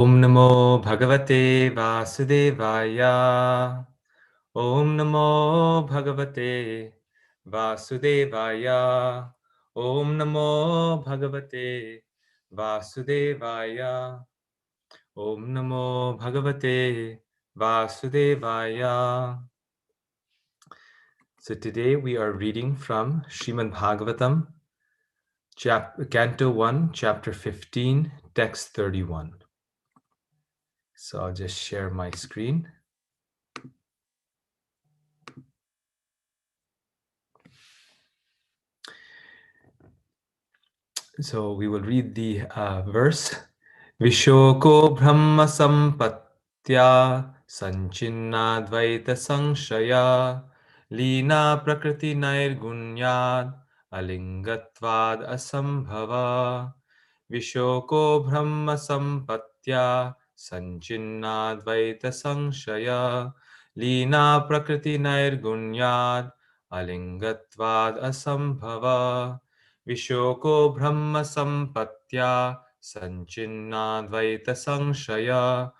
Om Namo Bhagavate Vasudevaya. Om Namo Bhagavate Vasudevaya. Om Namo Bhagavate Vasudevaya. Om Namo Bhagavate Vasudevaya. So today we are reading from Srimad Bhagavatam, Canto 1, Chapter 15, Text 31. So I'll just share my screen. So we will read the verse. Vishoko Brahma Sampatya Sanchina Dvaita Sanshaya Lina Prakriti Nairgunyad Alingatvad Asambhava Vishoko Brahma Sampatya Sanchina Dvaita Sanshaya Lina Prakriti Nairgunyad Alingatvad Asambhava Vishoko Brahma Sampatya Sanchinnadvaita Sanshaya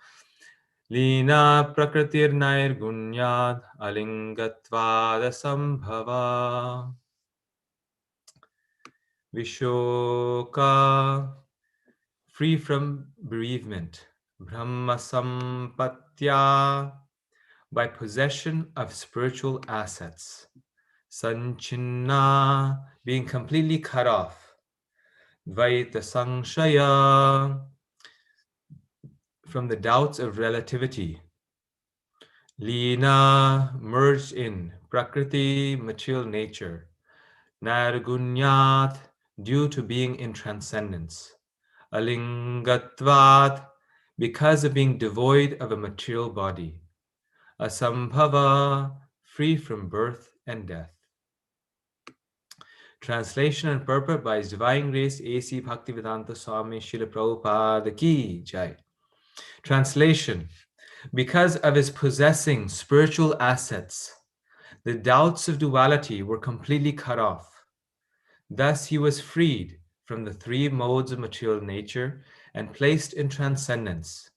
Lina Prakritir Nairgunyad Alingatvada Sambhava Vishoka, free from bereavement. Brahma Sampatya, by possession of spiritual assets. Sanchinna, being completely cut off. Dvaita Sanshaya, from the doubts of relativity. Lina, merged in. Prakriti, material nature. Nargunyat, due to being in transcendence. Alingatvat, because of being devoid of a material body. Asambhava, free from birth and death. Translation and purport by His Divine Grace A.C. Bhaktivedanta Swami Srila Prabhupada Ki Jai. Translation: because of his possessing spiritual assets, the doubts of duality were completely cut off. Thus he was freed from the three modes of material nature and placed in transcendence.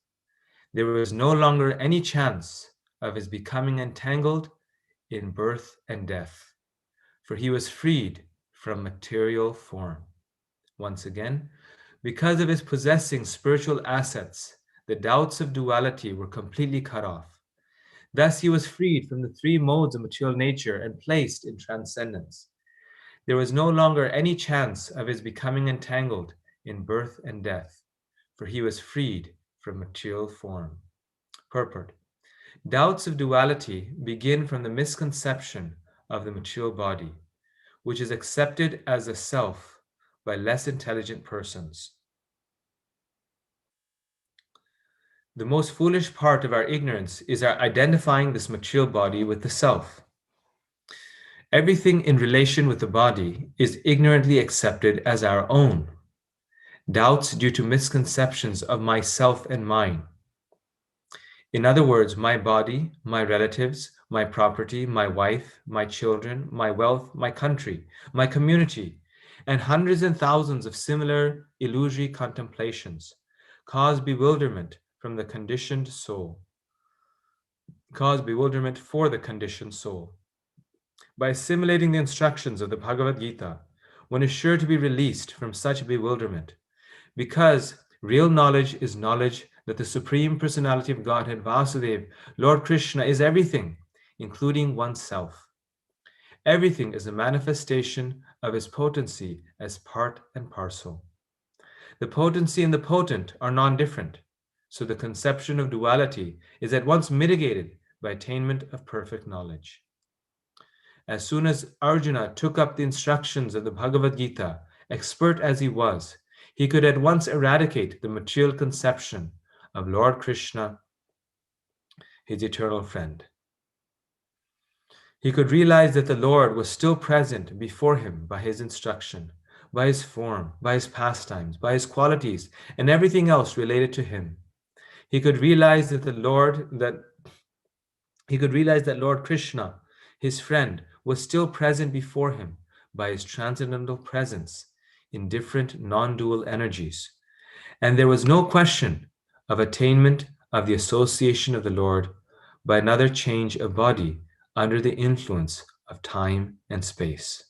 There was no longer any chance of his becoming entangled in birth and death, for he was freed from material form. Once again, because of his possessing spiritual assets, the doubts of duality were completely cut off. Thus he was freed from the three modes of material nature and placed in transcendence. There was no longer any chance of his becoming entangled in birth and death, for he was freed from material form. Purport: doubts of duality begin from the misconception of the material body, which is accepted as a self by less intelligent persons. The most foolish part of our ignorance is our identifying this material body with the self. Everything in relation with the body is ignorantly accepted as our own. Doubts due to misconceptions of myself and mine. In other words, my body, my relatives, my property, my wife, my children, my wealth, my country, my community, and hundreds and thousands of similar illusory contemplations cause bewilderment from the conditioned soul. Cause bewilderment for the conditioned soul. By assimilating the instructions of the Bhagavad Gita, one is sure to be released from such bewilderment, because real knowledge is knowledge that the Supreme Personality of Godhead, Vasudeva, Lord Krishna, is everything, including oneself. Everything is a manifestation of his potency as part and parcel. The potency and the potent are non-different, so the conception of duality is at once mitigated by attainment of perfect knowledge. As soon as Arjuna took up the instructions of the Bhagavad Gita, expert as he was, he could at once eradicate the material conception of Lord Krishna, his eternal friend. He could realize that the Lord was still present before him by his instruction, by his form, by his pastimes, by his qualities, and everything else related to him. He could realize that Lord Krishna, his friend, was still present before him by his transcendental presence in different non-dual energies. And there was no question of attainment of the association of the Lord by another change of body under the influence of time and space.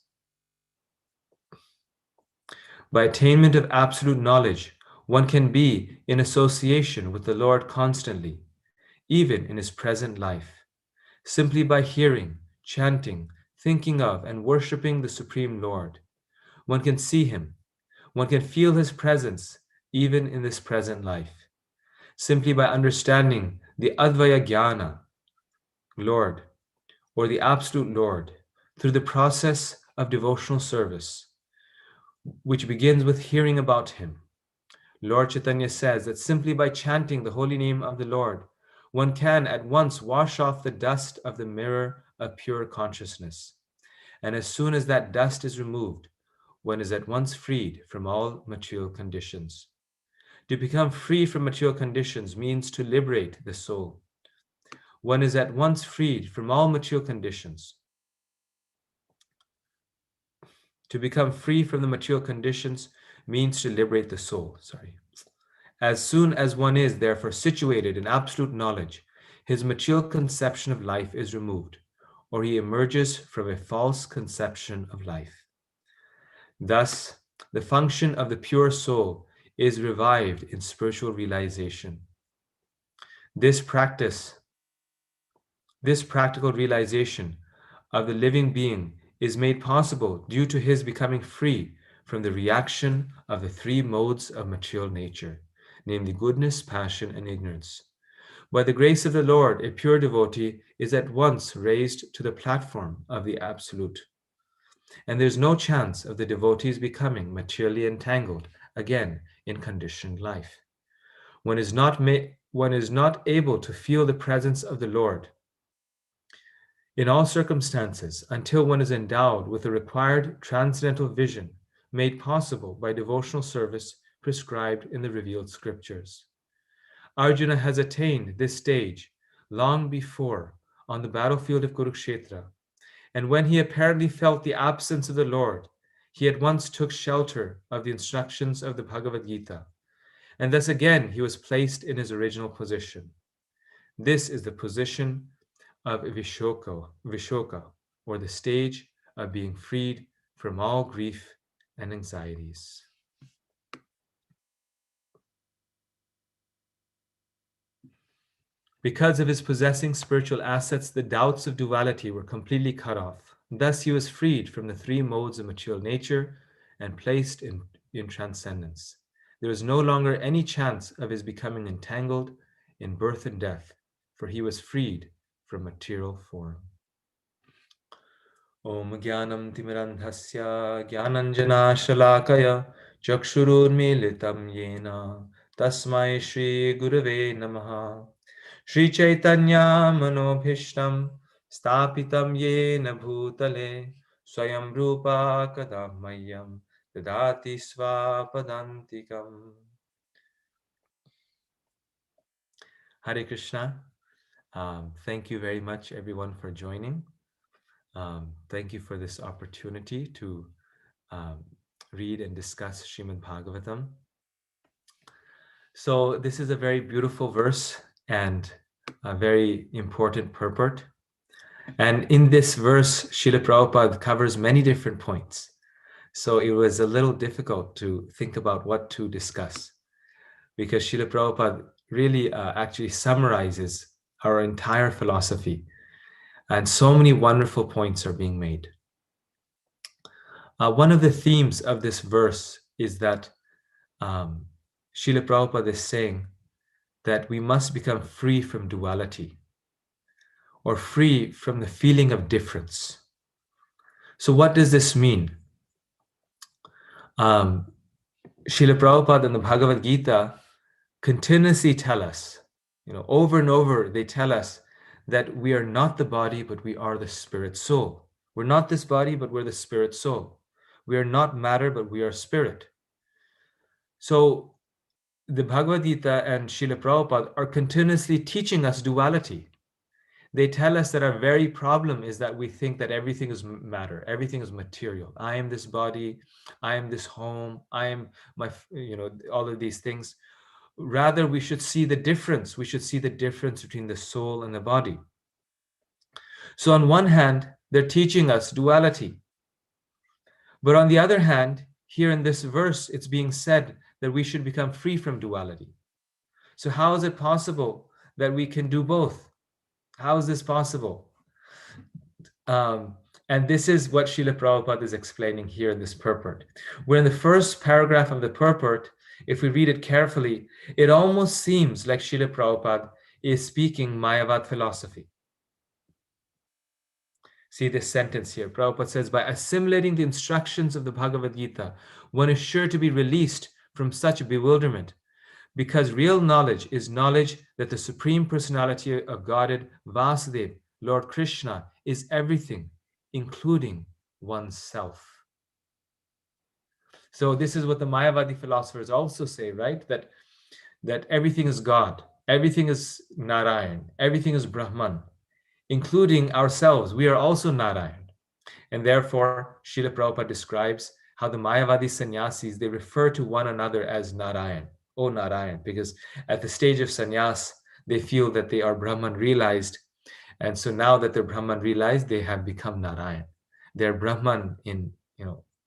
By attainment of absolute knowledge, one can be in association with the Lord constantly, even in his present life, simply by hearing, chanting, thinking of, and worshiping the Supreme Lord. One can see him, one can feel his presence, even in this present life, simply by understanding the Advaya Jnana, Lord, or the Absolute Lord, through the process of devotional service, which begins with hearing about him. Lord Chaitanya says that simply by chanting the holy name of the Lord, one can at once wash off the dust of the mirror of pure consciousness. And as soon as that dust is removed, one is at once freed from all material conditions. To become free from material conditions means to liberate the soul. One is at once freed from all material conditions. To become free from the material conditions means to liberate the soul. As soon as one is, therefore, situated in absolute knowledge, his material conception of life is removed, or he emerges from a false conception of life. Thus, the function of the pure soul is revived in spiritual realization. This practical realization of the living being is made possible due to his becoming free from the reaction of the three modes of material nature, namely goodness, passion, and ignorance. By the grace of the Lord, a pure devotee is at once raised to the platform of the Absolute, and there's no chance of the devotees becoming materially entangled again in conditioned life. One is not able to feel the presence of the Lord in all circumstances until one is endowed with the required transcendental vision made possible by devotional service prescribed in the revealed scriptures. Arjuna has attained this stage long before on the battlefield of Kurukshetra, and when he apparently felt the absence of the Lord, he at once took shelter of the instructions of the Bhagavad Gita, and thus again he was placed in his original position. This is the position of Vishoka, or the stage of being freed from all grief and anxieties. Because of his possessing spiritual assets, the doubts of duality were completely cut off. Thus, he was freed from the three modes of material nature and placed in transcendence. There was no longer any chance of his becoming entangled in birth and death, for he was freed from material form. Om Jnanam Timirandhasya Jnananjana Shalakaya Chakshurunmilitam Yena Tasmai Shri Gurave Namaha Shri Chaitanya Manobhishtam Stapitam Yena Bhutale Swayam Rupa Kadamayam Dadati Svapadantikam. Hare Krishna. Thank you very much, everyone, for joining. Thank you for this opportunity to read and discuss Srimad Bhagavatam. So this is a very beautiful verse and a very important purport. And in this verse, Srila Prabhupada covers many different points. So it was a little difficult to think about what to discuss, because Srila Prabhupada really actually summarizes our entire philosophy. And so many wonderful points are being made. One of the themes of this verse is that Srila Prabhupada is saying that we must become free from duality, or free from the feeling of difference. So what does this mean? Srila Prabhupada and the Bhagavad Gita continuously tell us, over and over, they tell us that we are not the body, but we are the spirit soul. We're not this body, but we're the spirit soul. We are not matter, but we are spirit. So the Bhagavad Gita and Srila Prabhupada are continuously teaching us duality. They tell us that our very problem is that we think that everything is matter, everything is material. I am this body, I am this home, I am my, all of these things. Rather, we should see the difference. We should see the difference between the soul and the body. So on one hand, they're teaching us duality. But on the other hand, here in this verse, it's being said that we should become free from duality. So how is it possible that we can do both? How is this possible? And this is what Srila Prabhupada is explaining here in this purport. Where in the first paragraph of the purport, if we read it carefully, it almost seems like Srila Prabhupada is speaking Mayavad philosophy. See this sentence here. Prabhupada says, by assimilating the instructions of the Bhagavad Gita, one is sure to be released from such bewilderment, because real knowledge is knowledge that the Supreme Personality of Godhead, Vasudeva, Lord Krishna, is everything, including oneself. So this is what the Mayavadi philosophers also say, right? That everything is God, everything is Narayan, everything is Brahman, including ourselves. We are also Narayan. And therefore, Srila Prabhupada describes how the Mayavadi sannyasis, they refer to one another as Narayan, oh Narayan, because at the stage of sannyas, they feel that they are Brahman realized. And so now that they're Brahman realized, they have become Narayan. They're Brahman in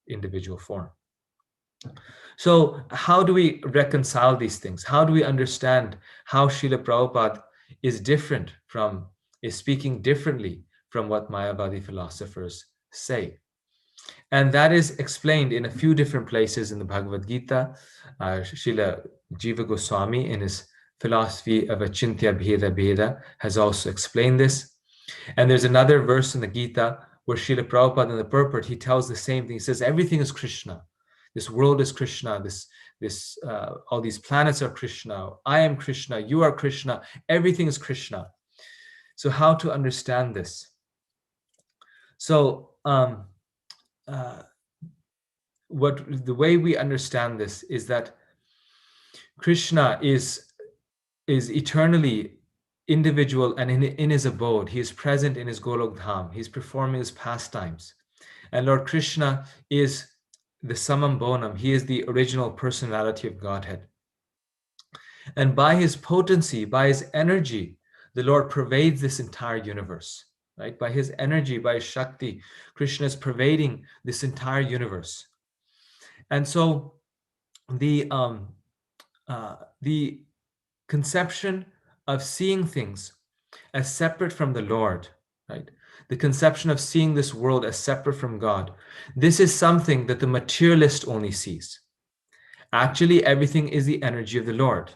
individual form. So how do we reconcile these things? How do we understand how Srila Prabhupada is speaking differently from what Mayavadi philosophers say? And that is explained in a few different places in the Bhagavad Gita. Srila Jiva Goswami, in his philosophy of Achintya Bheda Bheda, has also explained this. And there's another verse in the Gita where Srila Prabhupada in the purport, he tells the same thing. He says, everything is Krishna. This world is Krishna. All these planets are Krishna. I am Krishna. You are Krishna. Everything is Krishna. So how to understand this? So the way we understand this is that Krishna is eternally individual, and in his abode, he is present in his Golok Dham. He's performing his pastimes. And Lord Krishna is the Samam Bonam. He is the original personality of Godhead. And by his potency, by his energy, the Lord pervades this entire universe. Right? By his energy, by his Shakti, Krishna is pervading this entire universe. And so the conception of seeing things as separate from the Lord, right? The conception of seeing this world as separate from God, this is something that the materialist only sees. Actually, everything is the energy of the Lord.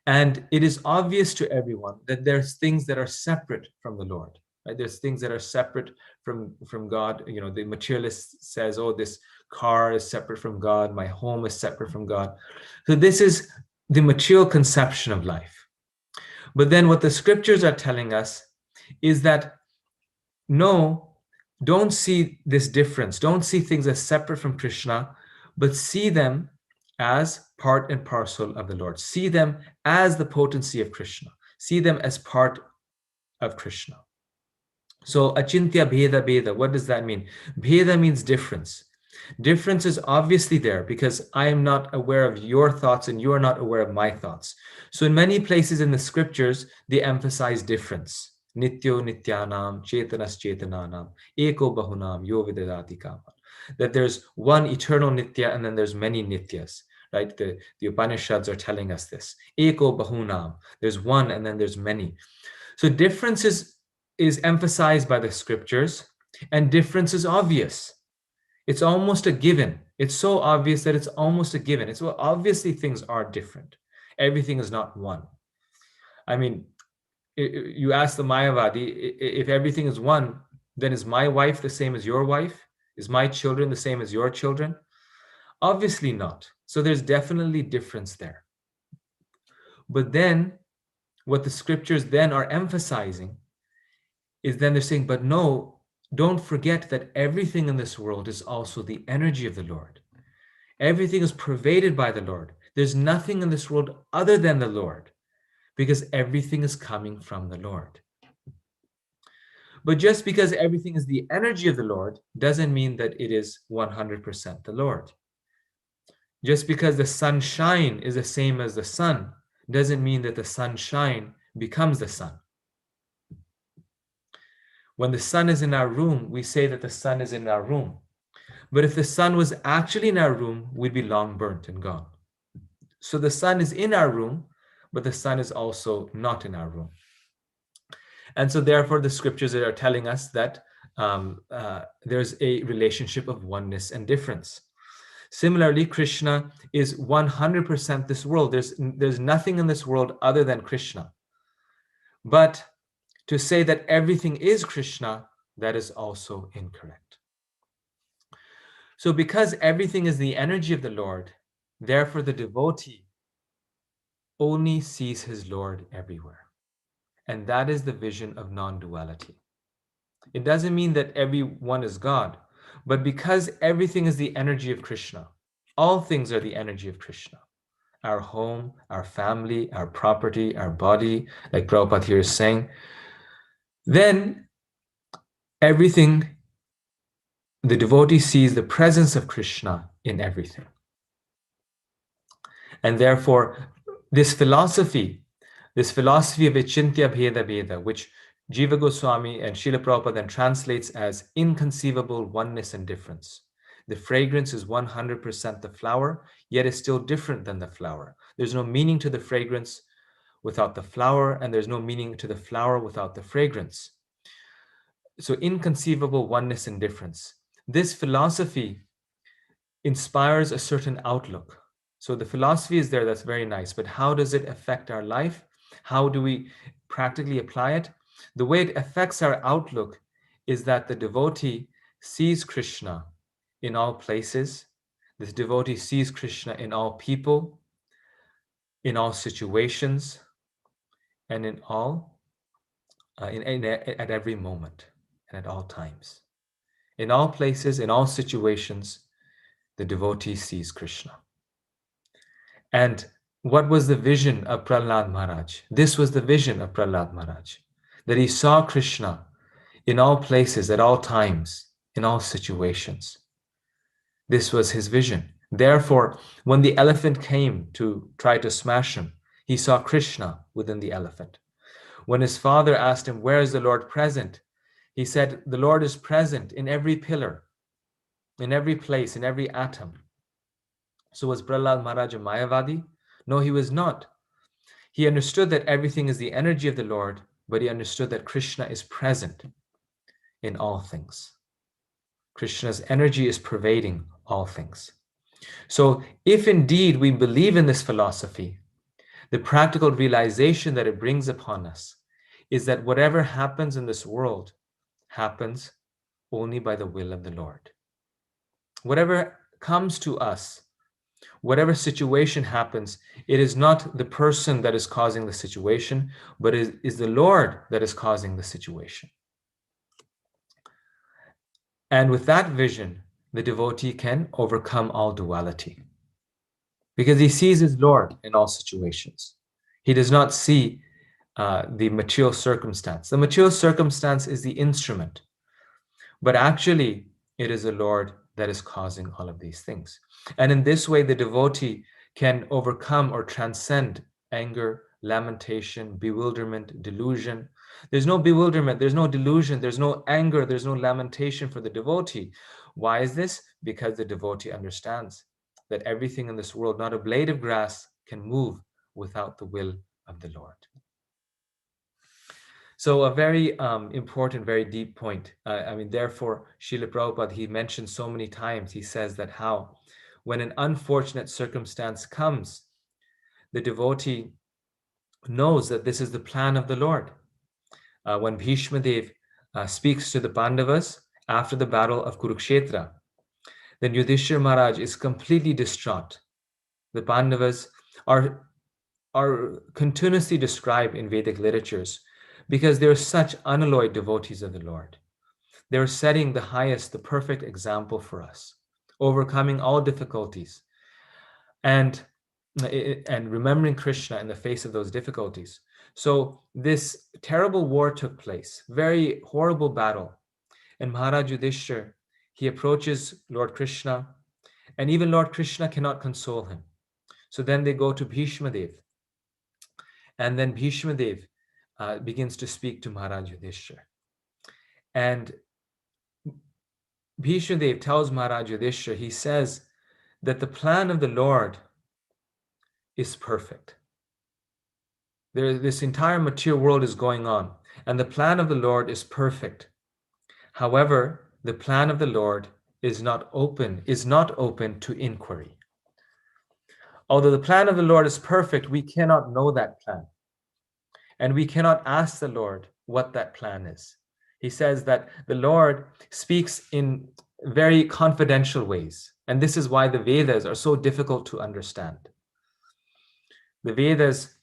And it is obvious to everyone that there's things that are separate from the Lord, right? There's things that are separate from God. The materialist says, oh, this car is separate from God, my home is separate from God. So this is the material conception of life. But then what the scriptures are telling us is that, no, don't see this difference. Don't see things as separate from Krishna, but see them as part and parcel of the Lord. See them as the potency of Krishna. See them as part of Krishna. So achintya bheda bheda, what does that mean? Bheda means difference. Difference is obviously there because I am not aware of your thoughts and you are not aware of my thoughts. So in many places in the scriptures, they emphasize difference. Nityo nityanam, chetanas chetananam, eko bahunam, yo vidadati kama. That there's one eternal nitya and then there's many nityas, right? The Upanishads are telling us this. Eko bahunam, there's one and then there's many. So difference is emphasized by the scriptures, and difference is obvious. It's almost a given. It's so obvious that it's almost a given. It's well, obviously things are different. Everything is not one. I mean, you ask the Mayavadi, if everything is one, then is my wife the same as your wife? Is my children the same as your children? Obviously not. So there's definitely difference there. But then what the scriptures then are emphasizing is then they're saying, but no, don't forget that everything in this world is also the energy of the Lord. Everything is pervaded by the Lord. There's nothing in this world other than the Lord, because everything is coming from the Lord. But just because everything is the energy of the Lord doesn't mean that it is 100% the Lord. Just because the sunshine is the same as the sun doesn't mean that the sunshine becomes the sun. When the sun is in our room, we say that the sun is in our room. But if the sun was actually in our room, we'd be long burnt and gone. So the sun is in our room, but the sun is also not in our room. And so therefore the scriptures are telling us that there's a relationship of oneness and difference. Similarly, Krishna is 100% this world. There's nothing in this world other than Krishna. But to say that everything is Krishna, that is also incorrect. So because everything is the energy of the Lord, therefore the devotee only sees his Lord everywhere. And that is the vision of non-duality. It doesn't mean that everyone is God, but because everything is the energy of Krishna, all things are the energy of Krishna. Our home, our family, our property, our body, like Prabhupada here is saying, then everything, the devotee sees the presence of Krishna in everything. And therefore, this philosophy of Achintya Bheda Bheda, which Jiva Goswami and Srila Prabhupada then translates as inconceivable oneness and difference. The fragrance is 100% the flower, yet is still different than the flower. There's no meaning to the fragrance without the flower, and there's no meaning to the flower without the fragrance. So inconceivable oneness and difference. This philosophy inspires a certain outlook. So the philosophy is there, that's very nice, but how does it affect our life? How do we practically apply it? The way it affects our outlook is that the devotee sees Krishna in all places. This devotee sees Krishna in all people, in all situations, and in all, at every moment and at all times. In all places, in all situations, the devotee sees Krishna. And what was the vision of Prahlad Maharaj? This was the vision of Prahlad Maharaj, that he saw Krishna in all places, at all times, in all situations. This was his vision. Therefore, when the elephant came to try to smash him, he saw Krishna within the elephant. When his father asked him, "Where is the Lord present?" he said, "The Lord is present in every pillar, in every place, in every atom." So was Prahlad Maharaj a Mayavadi? No, he was not. He understood that everything is the energy of the Lord, but he understood that Krishna is present in all things. Krishna's energy is pervading all things. So if indeed we believe in this philosophy, the practical realization that it brings upon us is that whatever happens in this world happens only by the will of the Lord. Whatever comes to us, whatever situation happens, it is not the person that is causing the situation, but it is the Lord that is causing the situation. And with that vision, the devotee can overcome all duality because he sees his Lord in all situations. He does not see the material circumstance. The material circumstance is the instrument, but actually it is the Lord that is causing all of these things. And in this way, the devotee can overcome or transcend anger, lamentation, bewilderment, delusion. There's no bewilderment, there's no delusion, there's no anger, there's no lamentation for the devotee. Why is this? Because the devotee understands that everything in this world, not a blade of grass, can move without the will of the Lord. So a very important, very deep point. Therefore, Srila Prabhupada, he mentions so many times, he says that how when an unfortunate circumstance comes, the devotee knows that this is the plan of the Lord. When Bhishma Dev speaks to the Pandavas after the battle of Kurukshetra, then Yudhishthira Maharaj is completely distraught. The Pandavas are continuously described in Vedic literatures because they're such unalloyed devotees of the Lord. They're setting the highest, the perfect example for us, overcoming all difficulties and remembering Krishna in the face of those difficulties. So this terrible war took place, very horrible battle. And Maharaj Yudhishthira, he approaches Lord Krishna And even Lord Krishna cannot console him. So then they go to Bhishma Dev. And then Bhishma Dev begins to speak to Maharaj Yudhishthira. And Bhishma Dev tells Maharaj Yudhishthira, he says that the plan of the Lord is perfect. This entire material world is going on, and the plan of the Lord is perfect. However, the plan of the Lord is not open to inquiry. Although the plan of the Lord is perfect, we cannot know that plan. And we cannot ask the Lord what that plan is. He says that the Lord speaks in very confidential ways. And this is why the Vedas are so difficult to understand. The Vedas,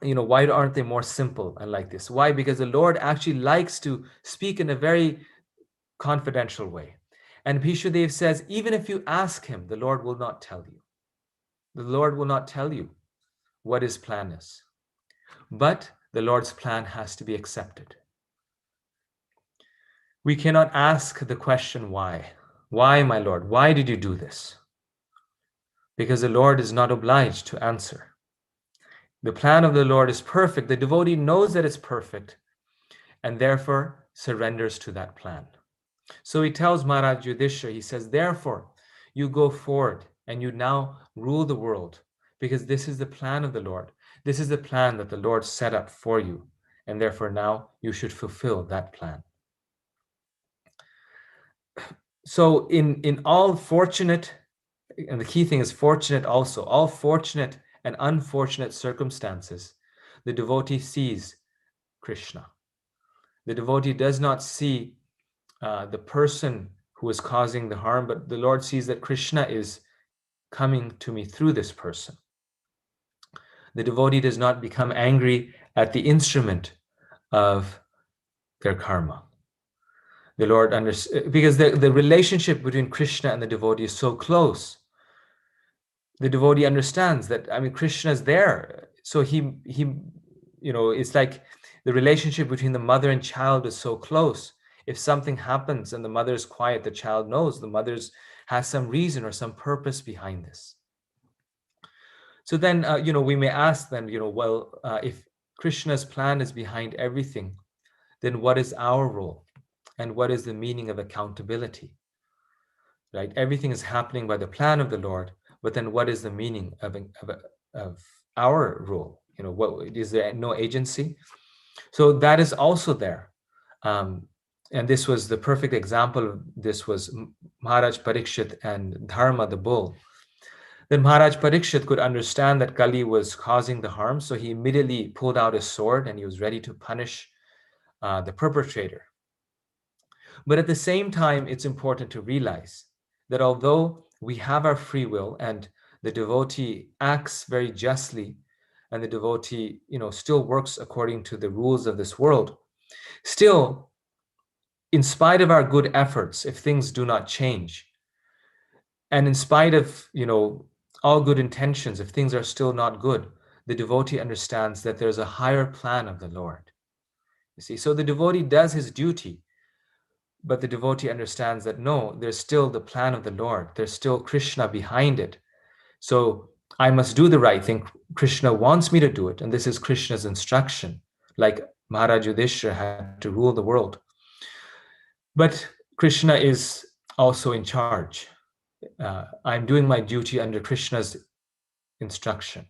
why aren't they more simple and like this? Why? Because the Lord actually likes to speak in a very confidential way. And Bhishmadev says, even if you ask him, the Lord will not tell you. The Lord will not tell you what his plan is. But the Lord's plan has to be accepted. We cannot ask the question, why? Why, my Lord? Why did you do this? Because the Lord is not obliged to answer. The plan of the Lord is perfect. The devotee knows that it's perfect and therefore surrenders to that plan. So he tells Maharaj Yudhishthira, he says, therefore, you go forward and you now rule the world because this is the plan of the Lord. This is the plan that the Lord set up for you. And therefore now you should fulfill that plan. So in all fortunate, and the key thing is fortunate also, all fortunate and unfortunate circumstances, the devotee sees Krishna. The devotee does not see the person who is causing the harm, but the Lord sees that Krishna is coming to me through this person. The devotee does not become angry at the instrument of their karma. The Lord understands, because the relationship between Krishna and the devotee is so close. The devotee understands that, Krishna is there. So he, it's like the relationship between the mother and child is so close. If something happens and the mother is quiet, the child knows the mother has some reason or some purpose behind this. So then, we may ask then, if Krishna's plan is behind everything, then what is our role? And what is the meaning of accountability? Right? Everything is happening by the plan of the Lord, but then what is the meaning of our role? What is there no agency? So that is also there. And this was the perfect example. This was Maharaj Parikshit and Dharma, the bull. Then Maharaj Parikshit could understand that Kali was causing the harm, so he immediately pulled out his sword and he was ready to punish the perpetrator. But at the same time, it's important to realize that although we have our free will and the devotee acts very justly and the devotee, still works according to the rules of this world, still, in spite of our good efforts, if things do not change, and in spite of, all good intentions, if things are still not good, the devotee understands that there's a higher plan of the Lord. You see, so the devotee does his duty, but the devotee understands that no, there's still the plan of the Lord. There's still Krishna behind it. So I must do the right thing. Krishna wants me to do it. And this is Krishna's instruction. Like Maharaj Yudhishthira had to rule the world. But Krishna is also in charge. I'm doing my duty under Krishna's instruction.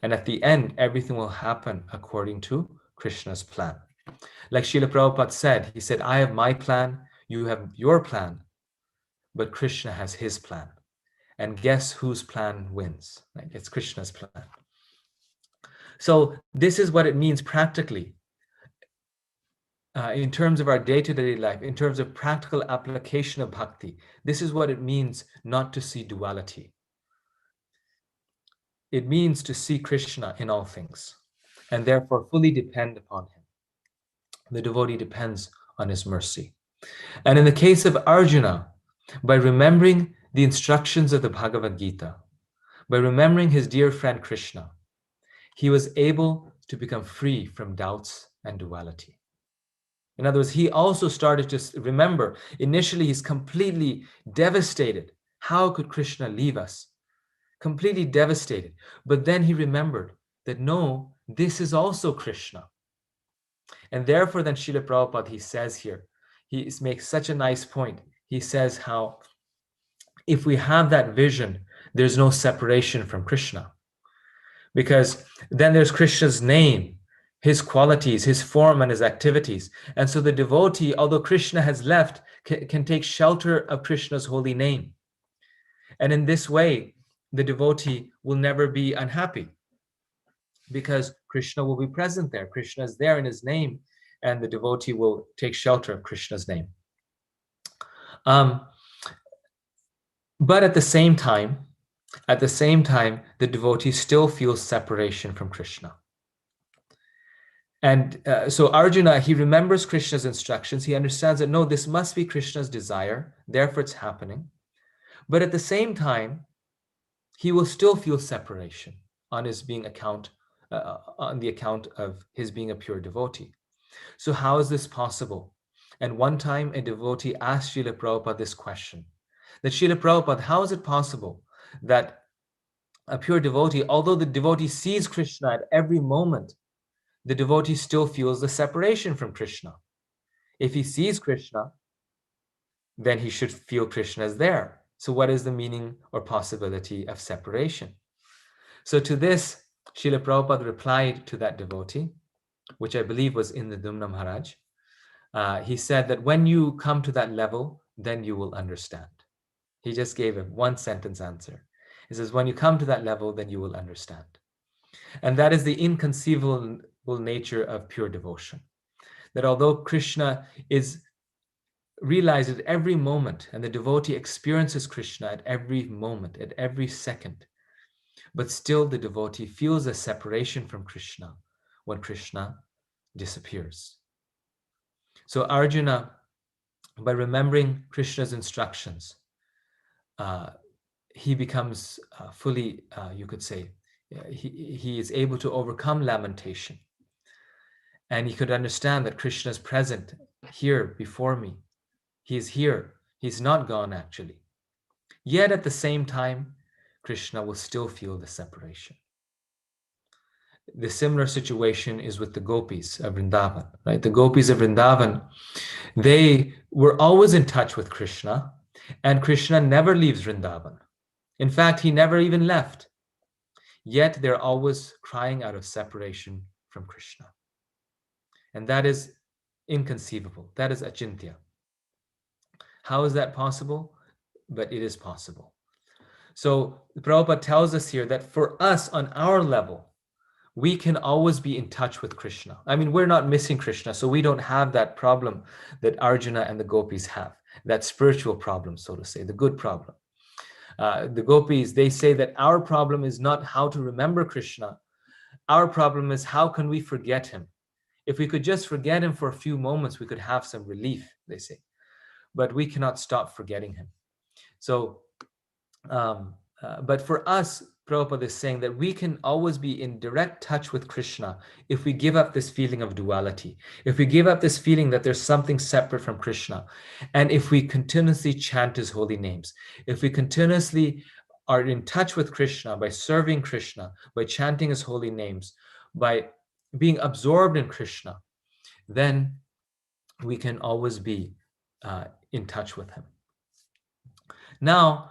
And at the end, everything will happen according to Krishna's plan. Like Srila Prabhupada said, he said, I have my plan, you have your plan, but Krishna has his plan. And guess whose plan wins? Right? It's Krishna's plan. So this is what it means practically. In terms of our day-to-day life, in terms of practical application of bhakti, this is what it means not to see duality. It means to see Krishna in all things and therefore fully depend upon him. The devotee depends on his mercy. And in the case of Arjuna, by remembering the instructions of the Bhagavad Gita, by remembering his dear friend Krishna, he was able to become free from doubts and duality. In other words, he also started to remember, initially he's completely devastated How could Krishna leave us? Completely devastated. But then he remembered that no, this is also Krishna. And therefore, then Srila Prabhupada, he says here, he makes such a nice point. He says how if we have that vision, there's no separation from Krishna. Because then there's Krishna's name, his qualities, his form, and his activities. And so the devotee, although Krishna has left, can take shelter of Krishna's holy name. And in this way, the devotee will never be unhappy because Krishna will be present there. Krishna is there in his name, and the devotee will take shelter of Krishna's name. But at the same time, the devotee still feels separation from Krishna. And so Arjuna, he remembers Krishna's instructions. He understands that, no, this must be Krishna's desire, therefore it's happening. But at the same time, he will still feel separation on his being on the account of his being a pure devotee. So how is this possible? And one time a devotee asked Srila Prabhupada this question, that Srila Prabhupada, how is it possible that a pure devotee, although the devotee sees Krishna at every moment, the devotee still feels the separation from Krishna? If he sees Krishna, then he should feel Krishna is there. So what is the meaning or possibility of separation? So to this, Srila Prabhupada replied to that devotee, which I believe was in the Dumna Maharaj. He said that when you come to that level, then you will understand. He just gave a one sentence answer. He says, when you come to that level, then you will understand. And that is the inconceivable nature of pure devotion. That although Krishna is realized at every moment, and the devotee experiences Krishna at every moment, at every second, but still the devotee feels a separation from Krishna when Krishna disappears. So Arjuna, by remembering Krishna's instructions, he becomes fully, you could say, he is able to overcome lamentation. And he could understand that Krishna is present here before me. He is here. He's not gone, actually. Yet at the same time, Krishna will still feel the separation. The similar situation is with the gopis of Vrindavan, right? The gopis of Vrindavan, they were always in touch with Krishna, and Krishna never leaves Vrindavan. In fact, he never even left. Yet they're always crying out of separation from Krishna. And that is inconceivable. That is achintya. How is that possible? But it is possible. So Prabhupada tells us here that for us on our level, we can always be in touch with Krishna. I mean, we're not missing Krishna, so we don't have that problem that Arjuna and the gopis have, that spiritual problem, so to say, the good problem. The gopis, they say that our problem is not how to remember Krishna. Our problem is how can we forget him? If we could just forget him for a few moments, we could have some relief, they say. But we cannot stop forgetting him. So, but for us, Prabhupada is saying that we can always be in direct touch with Krishna if we give up this feeling of duality, if we give up this feeling that there's something separate from Krishna, and if we continuously chant his holy names, if we continuously are in touch with Krishna by serving Krishna, by chanting his holy names, by being absorbed in Krishna, then we can always be in touch with him. Now,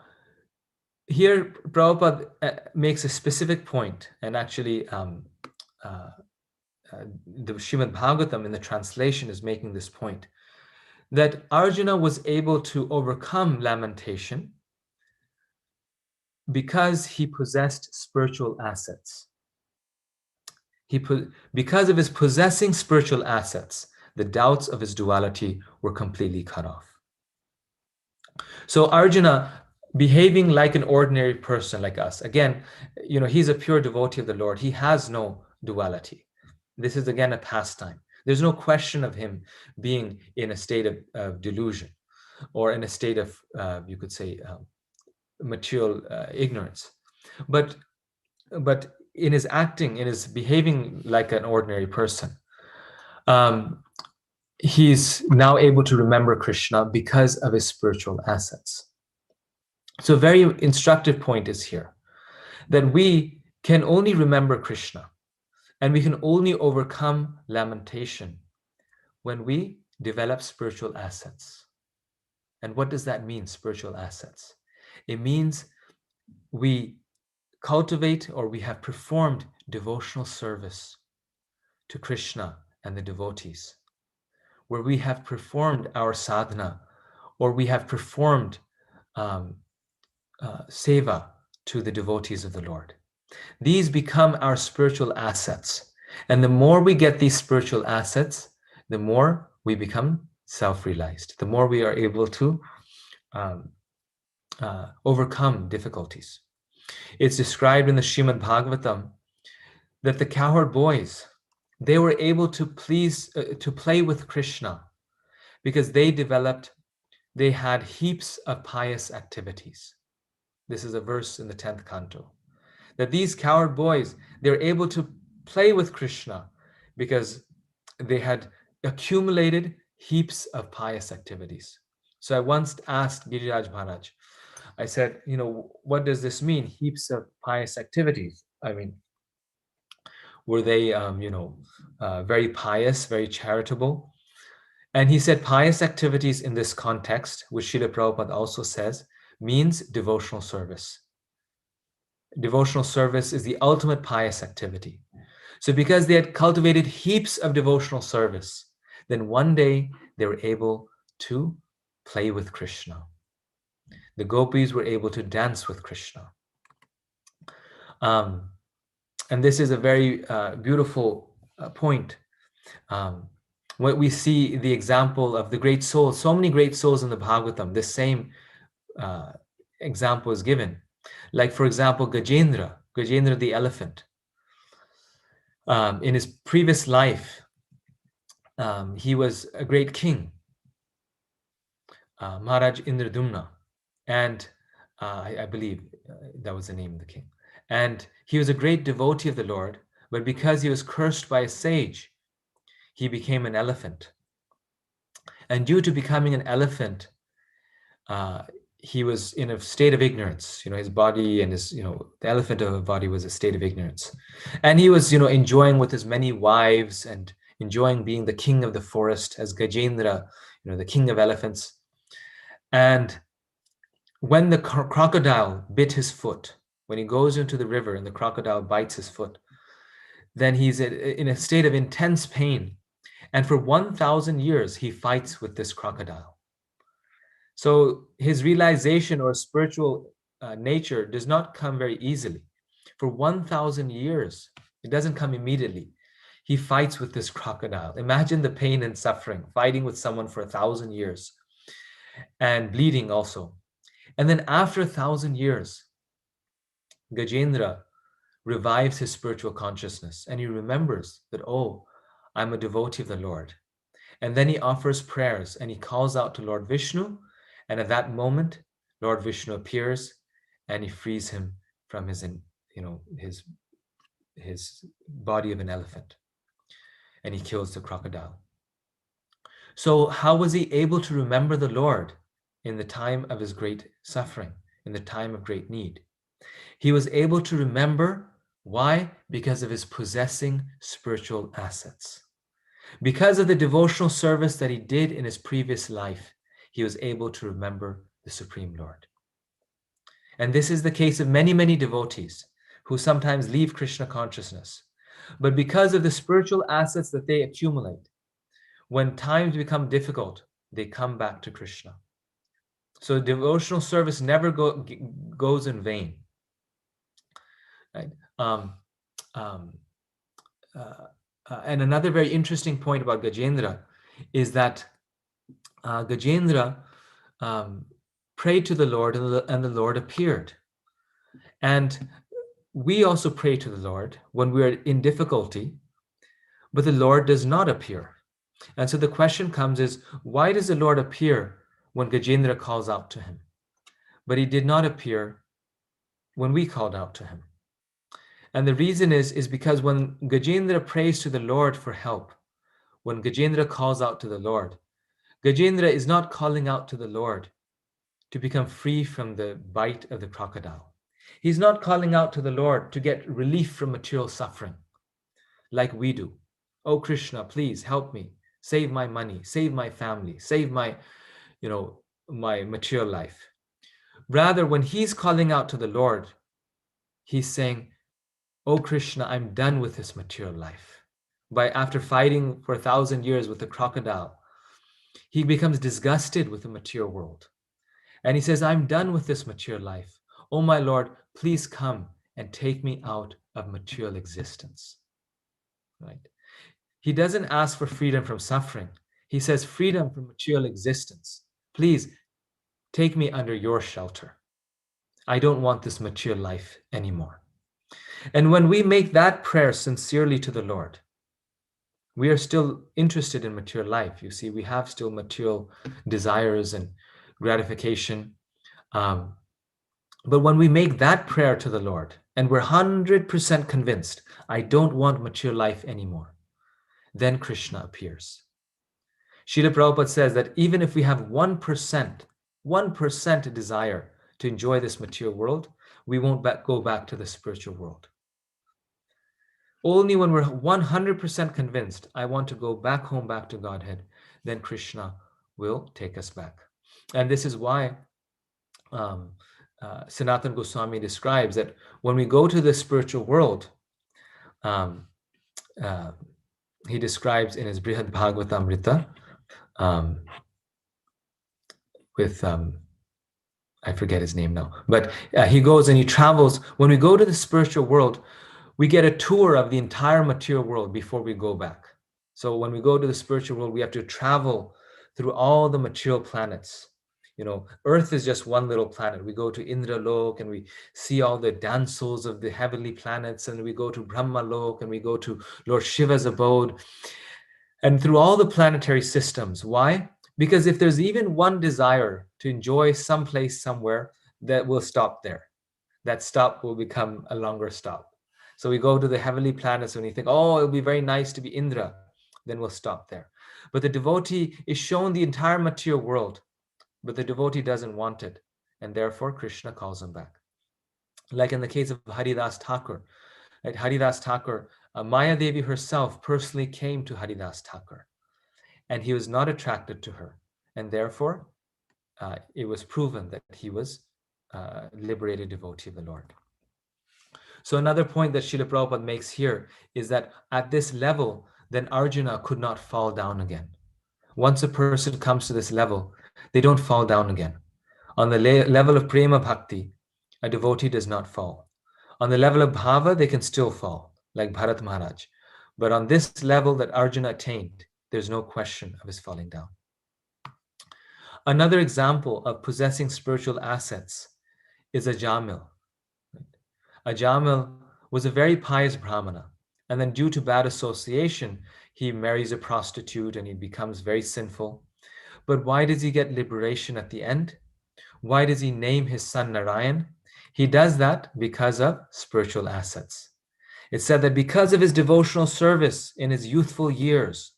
here Prabhupada makes a specific point, and actually the Srimad Bhagavatam in the translation is making this point, that Arjuna was able to overcome lamentation because he possessed spiritual assets. Because of his possessing spiritual assets, the doubts of his duality were completely cut off. So Arjuna, behaving like an ordinary person like us, again, he's a pure devotee of the Lord. He has no duality. This is again a pastime. There's no question of him being in a state of delusion or in a state of, you could say, material ignorance. But in his acting, in his behaving like an ordinary person, he's now able to remember Krishna because of his spiritual assets. So a very instructive point is here, that we can only remember Krishna and we can only overcome lamentation when we develop spiritual assets. And what does that mean, spiritual assets? It means we cultivate, or we have performed devotional service to Krishna and the devotees, where we have performed our sadhana, or we have performed seva to the devotees of the Lord. These become our spiritual assets. And the more we get these spiritual assets, the more we become self-realized, the more we are able to overcome difficulties. It's described in the Srimad Bhagavatam that the cowherd boys, they were able to play with Krishna because they had heaps of pious activities. This is a verse in the 10th canto. That these cowherd boys, they're able to play with Krishna because they had accumulated heaps of pious activities. So I once asked Giriraj Maharaj, I said, what does this mean, heaps of pious activities? I mean, were they, very pious, very charitable? And he said, pious activities in this context, which Srila Prabhupada also says, means devotional service. Devotional service is the ultimate pious activity. So because they had cultivated heaps of devotional service, then one day they were able to play with Krishna. The gopis were able to dance with Krishna. And this is a very beautiful point. What we see the example of the great souls, so many great souls in the Bhagavatam, this same example is given. Like, for example, Gajendra the elephant. In his previous life, he was a great king, Maharaj Indradumna, and I believe that was the name of the king. And he was a great devotee of the Lord, but because he was cursed by a sage, he became an elephant. And due to becoming an elephant, he was in a state of ignorance. His body and his, the elephant of body was a state of ignorance. And he was, enjoying with his many wives and enjoying being the king of the forest as Gajendra, the king of elephants. And when the crocodile bit his foot, when he goes into the river and the crocodile bites his foot, then he's in a state of intense pain. And for 1,000 years, he fights with this crocodile. So his realization or spiritual nature does not come very easily. For 1,000 years, it doesn't come immediately. He fights with this crocodile. Imagine the pain and suffering, fighting with someone for 1,000 years and bleeding also. And then after 1,000 years, Gajendra revives his spiritual consciousness and he remembers that, oh, I'm a devotee of the Lord. And then he offers prayers and he calls out to Lord Vishnu. And at that moment, Lord Vishnu appears and he frees him from his body of an elephant. And he kills the crocodile. So how was he able to remember the Lord in the time of his great suffering, in the time of great need? He was able to remember. Why? Because of his possessing spiritual assets. Because of the devotional service that he did in his previous life, he was able to remember the Supreme Lord. And this is the case of many, many devotees who sometimes leave Krishna consciousness. But because of the spiritual assets that they accumulate, when times become difficult, they come back to Krishna. So devotional service never goes in vain. Right? And another very interesting point about Gajendra is that Gajendra prayed to the Lord and the Lord appeared. And we also pray to the Lord when we are in difficulty, but the Lord does not appear. And so the question comes is, why does the Lord appear when Gajendra calls out to him? But he did not appear when we called out to him. And the reason is because when Gajendra prays to the Lord for help, when Gajendra calls out to the Lord, Gajendra is not calling out to the Lord to become free from the bite of the crocodile. He's not calling out to the Lord to get relief from material suffering like we do. Oh Krishna, please help me. Save my money, save my family, save my, my material life. Rather, when he's calling out to the Lord, he's saying, oh Krishna, I'm done with this material life. After fighting for 1,000 years with the crocodile, he becomes disgusted with the material world. And he says, I'm done with this material life. Oh my Lord, please come and take me out of material existence. Right? He doesn't ask for freedom from suffering. He says, freedom from material existence. Please take me under your shelter. I don't want this material life anymore. And when we make that prayer sincerely to the Lord, we are still interested in material life. You see, we have still material desires and gratification. But when we make that prayer to the Lord, and we're 100% convinced, I don't want material life anymore, then Krishna appears. Srila Prabhupada says that even if we have 1% desire to enjoy this material world, we won't go back to the spiritual world. Only when we're 100% convinced, I want to go back home, back to Godhead, then Krishna will take us back. And this is why Sanatana Goswami describes that when we go to the spiritual world, he describes in his Brihad Bhagavatamrita with, I forget his name now, but he goes and he travels. When we go to the spiritual world, we get a tour of the entire material world before we go back. So when we go to the spiritual world, we have to travel through all the material planets. Earth is just one little planet. We go to Indralok and we see all the dancels of the heavenly planets, and we go to Brahmalok and we go to Lord Shiva's abode, and through all the planetary systems. Why? Because if there's even one desire to enjoy someplace, somewhere, that will stop there. That stop will become a longer stop. So we go to the heavenly planets and we think, oh, it'll be very nice to be Indra. Then we'll stop there. But the devotee is shown the entire material world, but the devotee doesn't want it. And therefore, Krishna calls him back. Like in the case of Haridas Thakur. Right? Haridas Thakur, Maya Devi herself personally came to Haridas Thakur, and he was not attracted to her. And therefore, it was proven that he was a liberated devotee of the Lord. So another point that Srila Prabhupada makes here is that at this level, then Arjuna could not fall down again. Once a person comes to this level, they don't fall down again. On the level of prema bhakti, a devotee does not fall. On the level of bhava, they can still fall, like Bharat Maharaj. But on this level that Arjuna attained, there's no question of his falling down. Another example of possessing spiritual assets is Ajamil. Ajamil was a very pious Brahmana, and then due to bad association, he marries a prostitute and he becomes very sinful. But why does he get liberation at the end? Why does he name his son Narayan? He does that because of spiritual assets. It's said that because of his devotional service in his youthful years,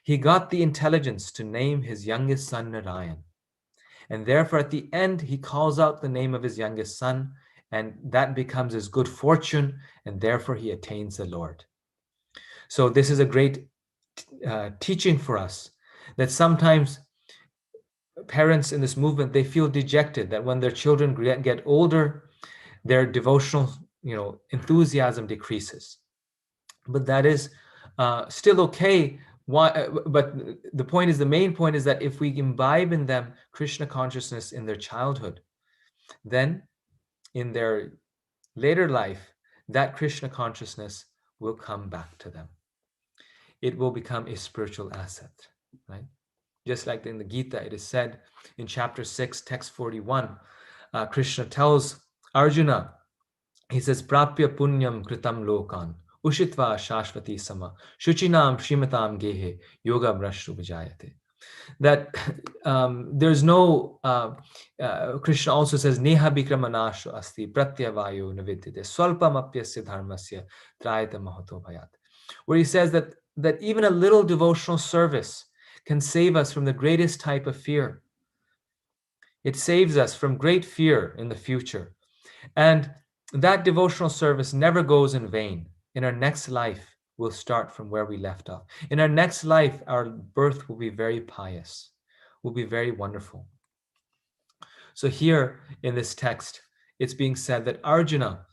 he got the intelligence to name his youngest son Narayan. And therefore, at the end, he calls out the name of his youngest son, and that becomes his good fortune, and therefore he attains the Lord. So this is a great teaching for us, that sometimes parents in this movement, they feel dejected that when their children get older, their devotional enthusiasm decreases. But that is still okay. Why? But the main point is that if we imbibe in them Krishna consciousness in their childhood, then in their later life, that Krishna consciousness will come back to them. It will become a spiritual asset, right? Just like in the Gita, it is said in chapter 6, text 41, Krishna tells Arjuna, he says, Prapya punyam kritam lokan, ushitva shashvati sama, shuchinam shrimatam gehe, yoga brashru vijayate. That there's no, Krishna also says, Neha bikramanashu asti pratyavayo navidyate, swalpam apyasya dharmasya trayata mahato bhayat. Where he says that even a little devotional service can save us from the greatest type of fear. It saves us from great fear in the future. And that devotional service never goes in vain. In our next life, we'll start from where we left off. In our next life, our birth will be very pious, will be very wonderful. So here in this text, it's being said that Arjuna,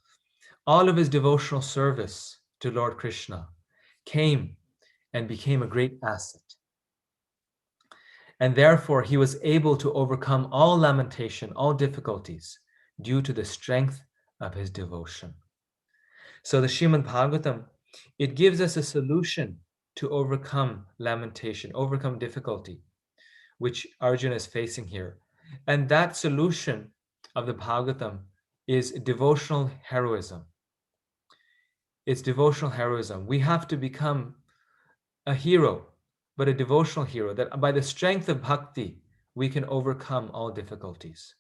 all of his devotional service to Lord Krishna, came and became a great asset. And therefore, he was able to overcome all lamentation, all difficulties, due to the strength of his devotion. So the Srimad Bhagavatam, it gives us a solution to overcome lamentation, overcome difficulty, which Arjuna is facing here. And that solution of the Bhagavatam is devotional heroism. It's devotional heroism. We have to become a hero, but a devotional hero, that by the strength of bhakti, we can overcome all difficulties.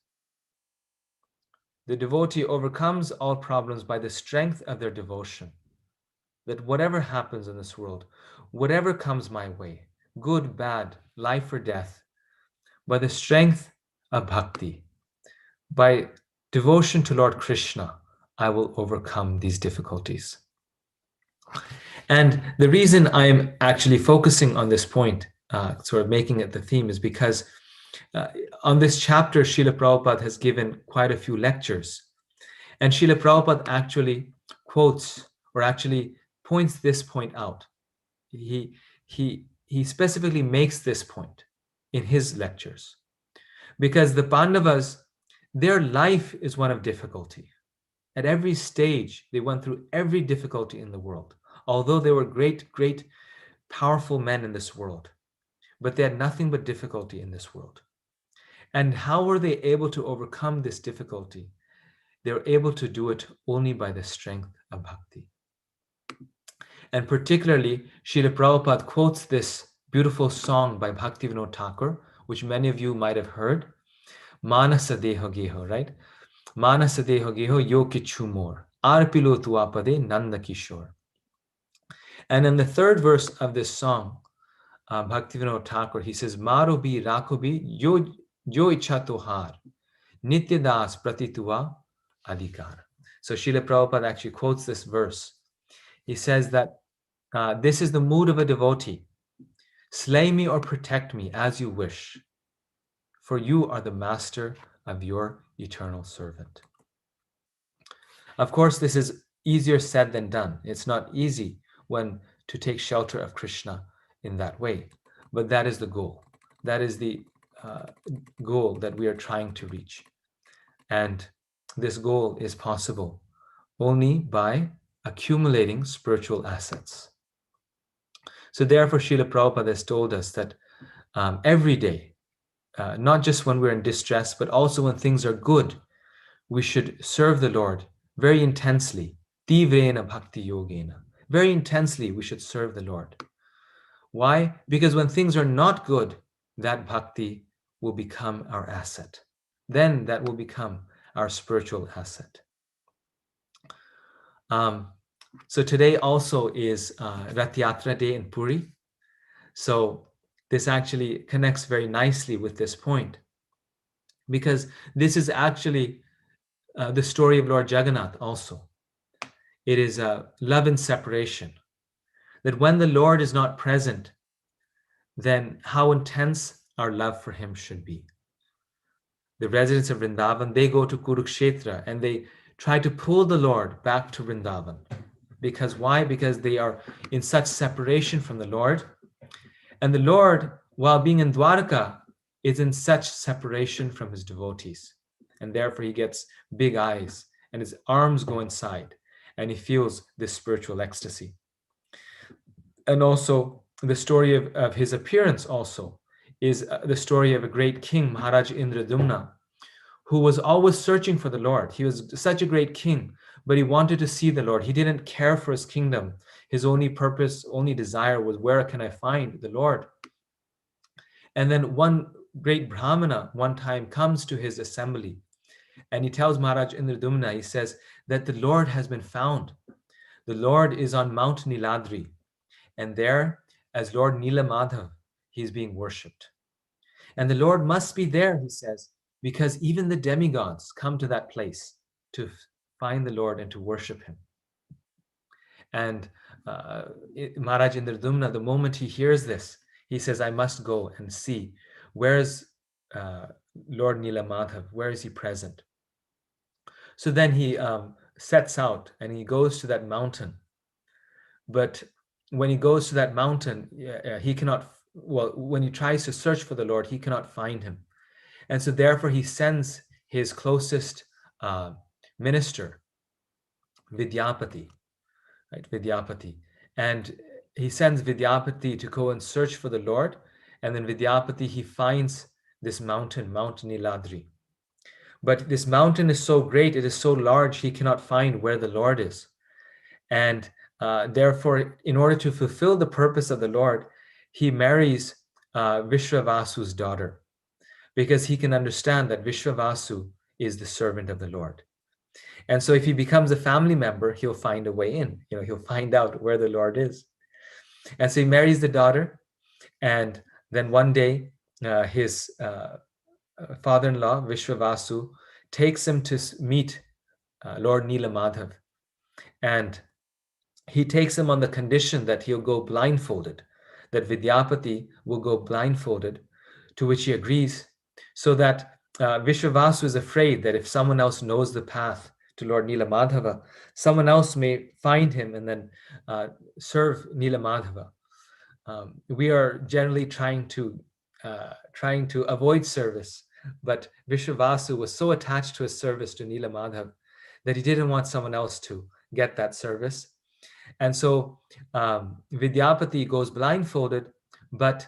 The devotee overcomes all problems by the strength of their devotion. That whatever happens in this world, whatever comes my way, good, bad, life or death, by the strength of bhakti, by devotion to Lord Krishna, I will overcome these difficulties. And the reason I'm actually focusing on this point, sort of making it the theme, is because on this chapter, Srila Prabhupada has given quite a few lectures. And Srila Prabhupada actually quotes, or actually points this point out. He specifically makes this point in his lectures. Because the Pandavas, their life is one of difficulty. At every stage, they went through every difficulty in the world. Although they were great, great, powerful men in this world, but they had nothing but difficulty in this world. And how were they able to overcome this difficulty? They were able to do it only by the strength of bhakti. And particularly, Srila Prabhupada quotes this beautiful song by Bhaktivinoda Thakur, which many of you might have heard, Manasa Deho Geho, right? Manasa Deho Geho Yo Kichu More, Arpilo Tuapade Nanda Kishore. And in the third verse of this song, Bhaktivinoda Thakur, he says, Maro bi Rakobi Yo Icha Tohar, Nityadas Pratitua Adhikar. So Srila Prabhupada actually quotes this verse. He says that this is the mood of a devotee. Slay me or protect me as you wish, for you are the master of your eternal servant. Of course, this is easier said than done. It's not easy when to take shelter of Krishna in that way, but that is the goal. That is the goal that we are trying to reach. And this goal is possible only by accumulating spiritual assets. So therefore, Srila Prabhupada has told us that every day, not just when we're in distress, but also when things are good, we should serve the Lord very intensely. Tivrena bhakti yogena. Very intensely, we should serve the Lord. Why? Because when things are not good, that bhakti will become our asset. Then that will become our spiritual asset. So today also is Rath Yatra Day in Puri. So this actually connects very nicely with this point, because this is actually the story of Lord Jagannath also. It is love and separation. That when the Lord is not present, then how intense our love for him should be. The residents of Vrindavan, they go to Kurukshetra and they try to pull the Lord back to Vrindavan. Because why? Because they are in such separation from the Lord. And the Lord, while being in Dwarka, is in such separation from his devotees. And therefore he gets big eyes and his arms go inside and he feels this spiritual ecstasy. And also the story of his appearance also is the story of a great king, Maharaj Indradumna, who was always searching for the Lord. He was such a great king, but he wanted to see the Lord. He didn't care for his kingdom. His only purpose, only desire was, where can I find the Lord? And then one great Brahmana one time comes to his assembly and he tells Maharaj Indradumna, he says that the Lord has been found. The Lord is on Mount Niladri. And there, as Lord Nila Madhav, he is being worshipped. And the Lord must be there, he says, because even the demigods come to that place to find the Lord and to worship him. And Maharaj Indradumna, the moment he hears this, he says, I must go and see, where's Lord Nilamadhav, where is he present? So then he sets out and he goes to that mountain. But when he goes to that mountain, he cannot, well, when he tries to search for the Lord, he cannot find him. And so therefore he sends his closest minister, Vidyapati, right? Vidyapati. And he sends Vidyapati to go and search for the Lord. And then Vidyapati, he finds this mountain, Mount Niladri. But this mountain is so great, it is so large, he cannot find where the Lord is. And therefore, in order to fulfill the purpose of the Lord, he marries Vishwavasu's daughter, because he can understand that Vishwavasu is the servant of the Lord. And so if he becomes a family member, he'll find a way in. He'll find out where the Lord is. And so he marries the daughter. And then one day, his father-in-law, Vishwavasu, takes him to meet Lord Nilamadhav. And he takes him on the condition that he'll go blindfolded, that Vidyapati will go blindfolded, to which he agrees, so that Vishwavasu is afraid that if someone else knows the path to Lord Nilamadhava, someone else may find him and then serve Nilamadhava. We are generally trying to avoid service, but Vishwavasu was so attached to his service to Nilamadhav that he didn't want someone else to get that service. And so Vidyapati goes blindfolded, but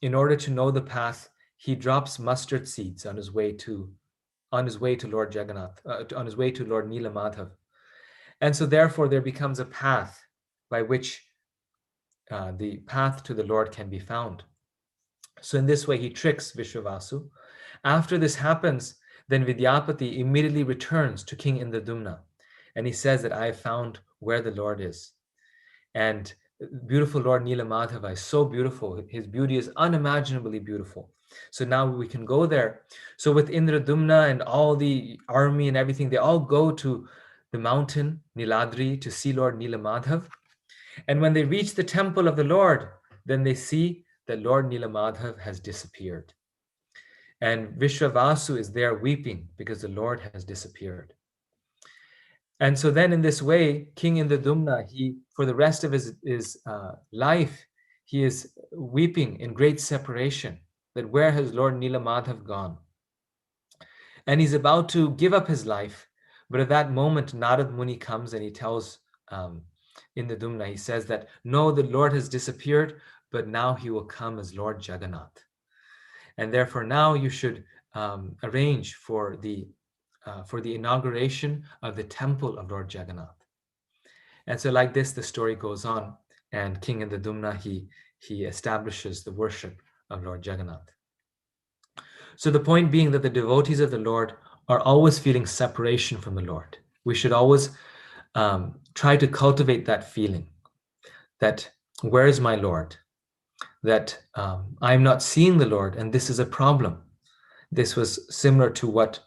in order to know the path, he drops mustard seeds on his way to Lord Jagannath, on his way to Lord Nilamadhav. And so therefore there becomes a path by which the path to the Lord can be found. So in this way he tricks Vishwavasu. After this happens, then Vidyapati immediately returns to King Indradumna, and he says that I have found where the Lord is. And beautiful Lord Nilamadhava is so beautiful. His beauty is unimaginably beautiful. So now we can go there. So with Indradumna and all the army and everything, they all go to the mountain Niladri to see Lord Nilamadhav. And when they reach the temple of the Lord, then they see that Lord Nilamadhav has disappeared. And Vishwavasu is there weeping because the Lord has disappeared. And so then in this way, King Indradumna, he, for the rest of his life, he is weeping in great separation, that where has Lord Nilamadhav gone? And he's about to give up his life, but at that moment, Narad Muni comes and he tells Indradumna, he says that, no, the Lord has disappeared, but now he will come as Lord Jagannath. And therefore now you should arrange for the inauguration of the temple of Lord Jagannath. And so like this, the story goes on, and King Indradumna, he establishes the worship of Lord Jagannath. So the point being that the devotees of the Lord are always feeling separation from the Lord. We should always try to cultivate that feeling that, where is my Lord? That I'm not seeing the Lord, and this is a problem. This was similar to what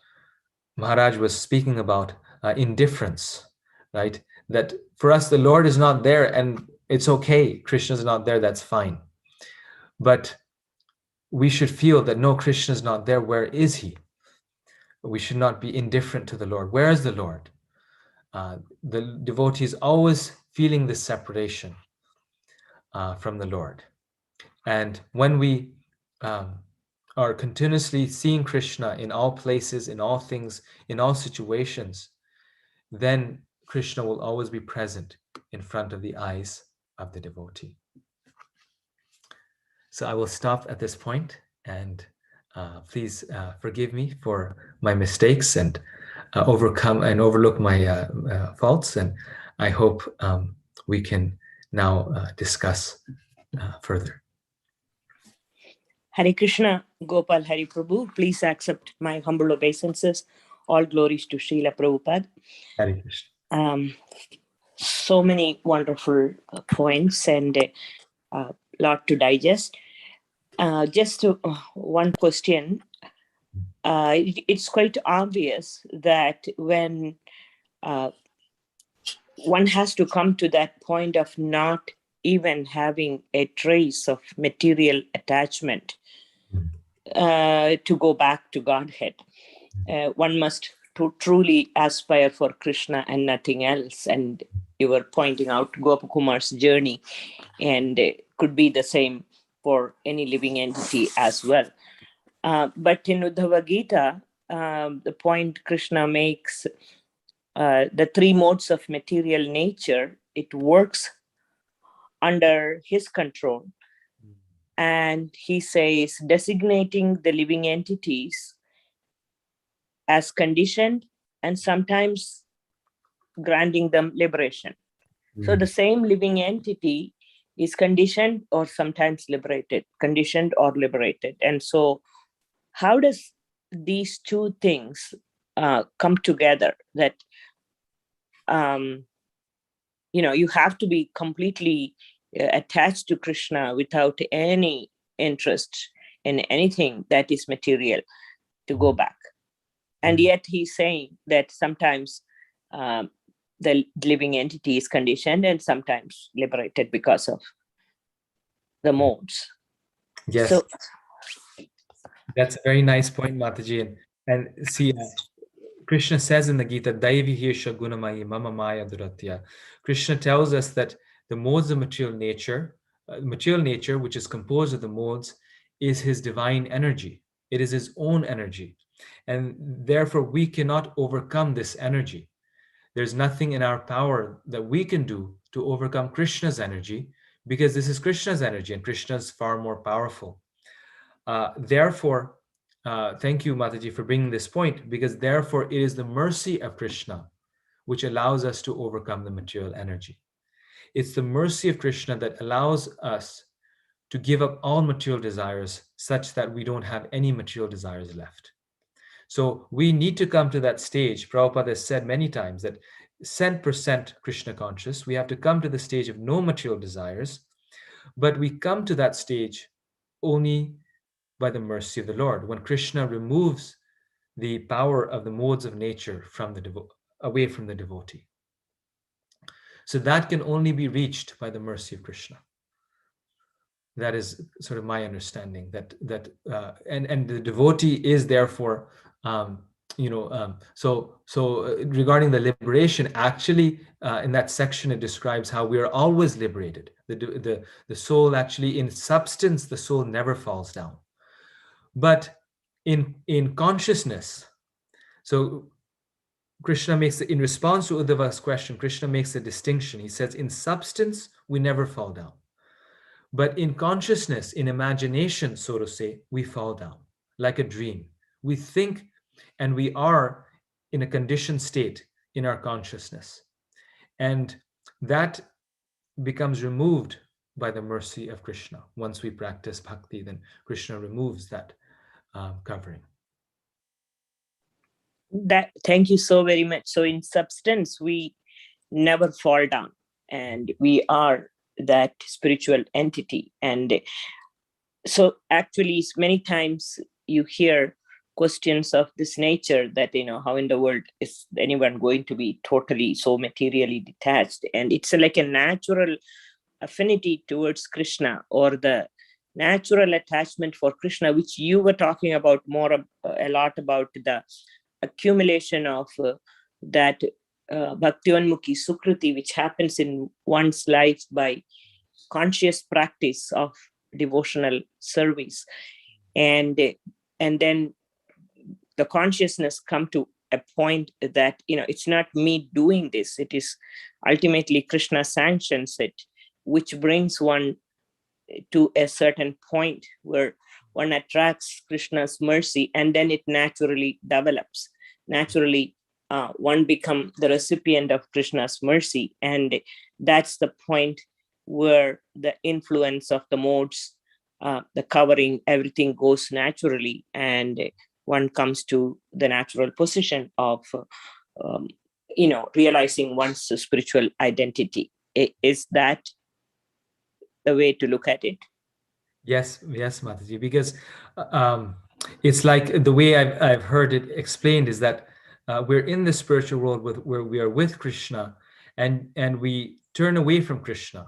Maharaj was speaking about, indifference, right? That for us, the Lord is not there, and it's okay. Krishna is not there, that's fine. But we should feel that no, Krishna is not there. Where is he? We should not be indifferent to the Lord. Where is the Lord? The devotee is always feeling this separation from the Lord. And when we are continuously seeing Krishna in all places, in all things, in all situations, then Krishna will always be present in front of the eyes of the devotee. So I will stop at this point, and please forgive me for my mistakes and overlook my faults. And I hope we can now discuss further. Hare Krishna, Gopal Hari Prabhu, please accept my humble obeisances. All glories to Srila Prabhupada. Hare Krishna. So many wonderful points and a lot to digest. Just one question. it's quite obvious that when one has to come to that point of not even having a trace of material attachment to go back to Godhead. One must truly aspire for Krishna and nothing else. And you were pointing out Gopakumar's journey, and it could be the same for any living entity as well. But in Uddhava Gita, the point Krishna makes, the three modes of material nature, it works under his control. And he says, designating the living entities as conditioned and sometimes granting them liberation. So the same living entity is conditioned or sometimes liberated, conditioned or liberated. And so how does these two things come together? That, you have to be completely attached to Krishna without any interest in anything that is material to go back. And yet he's saying that sometimes the living entity is conditioned and sometimes liberated because of the modes. Yes. So, that's a very nice point, Mataji. And see, Krishna says in the Gita, Daivi Hirsha Gunamayi Mama Maya Duratya. Krishna tells us that the modes of material nature, which is composed of the modes, is his divine energy. It is his own energy. And therefore, we cannot overcome this energy. There's nothing in our power that we can do to overcome Krishna's energy, because this is Krishna's energy and Krishna is far more powerful. Therefore, thank you, Mataji, for bringing this point, because therefore it is the mercy of Krishna which allows us to overcome the material energy. It's the mercy of Krishna that allows us to give up all material desires such that we don't have any material desires left. So we need to come to that stage. Prabhupada has said many times that 100% Krishna conscious, we have to come to the stage of no material desires, but we come to that stage only by the mercy of the Lord, when Krishna removes the power of the modes of nature from away from the devotee. So that can only be reached by the mercy of Krishna. That is sort of my understanding. And the devotee is therefore, so regarding the liberation, actually, in that section it describes how we are always liberated. The soul actually, in substance, the soul never falls down. But in consciousness, so Krishna makes, in response to Uddhava's question, Krishna makes a distinction. He says, in substance, we never fall down. But in consciousness, in imagination, so to say, we fall down like a dream. We think and we are in a conditioned state in our consciousness. And that becomes removed by the mercy of Krishna. Once we practice bhakti, then Krishna removes that covering. Thank you so very much. So in substance, we never fall down, and we are that spiritual entity. And so actually many times you hear questions of this nature that, how in the world is anyone going to be totally so materially detached? And it's like a natural affinity towards Krishna, or the natural attachment for Krishna, which you were talking about a lot about the accumulation of that bhakti-onmukhi sukriti, which happens in one's life by conscious practice of devotional service. And then the consciousness come to a point that, it's not me doing this. It is ultimately Krishna sanctions it, which brings one to a certain point where one attracts Krishna's mercy, and then it naturally develops. Naturally, one become the recipient of Krishna's mercy. And that's the point where the influence of the modes, the covering, everything goes naturally, and one comes to the natural position of, realizing one's spiritual identity. Is that the way to look at it? Yes, Mataji, because It's like the way I've heard it explained is that we're in the spiritual world where we are with Krishna, and we turn away from Krishna,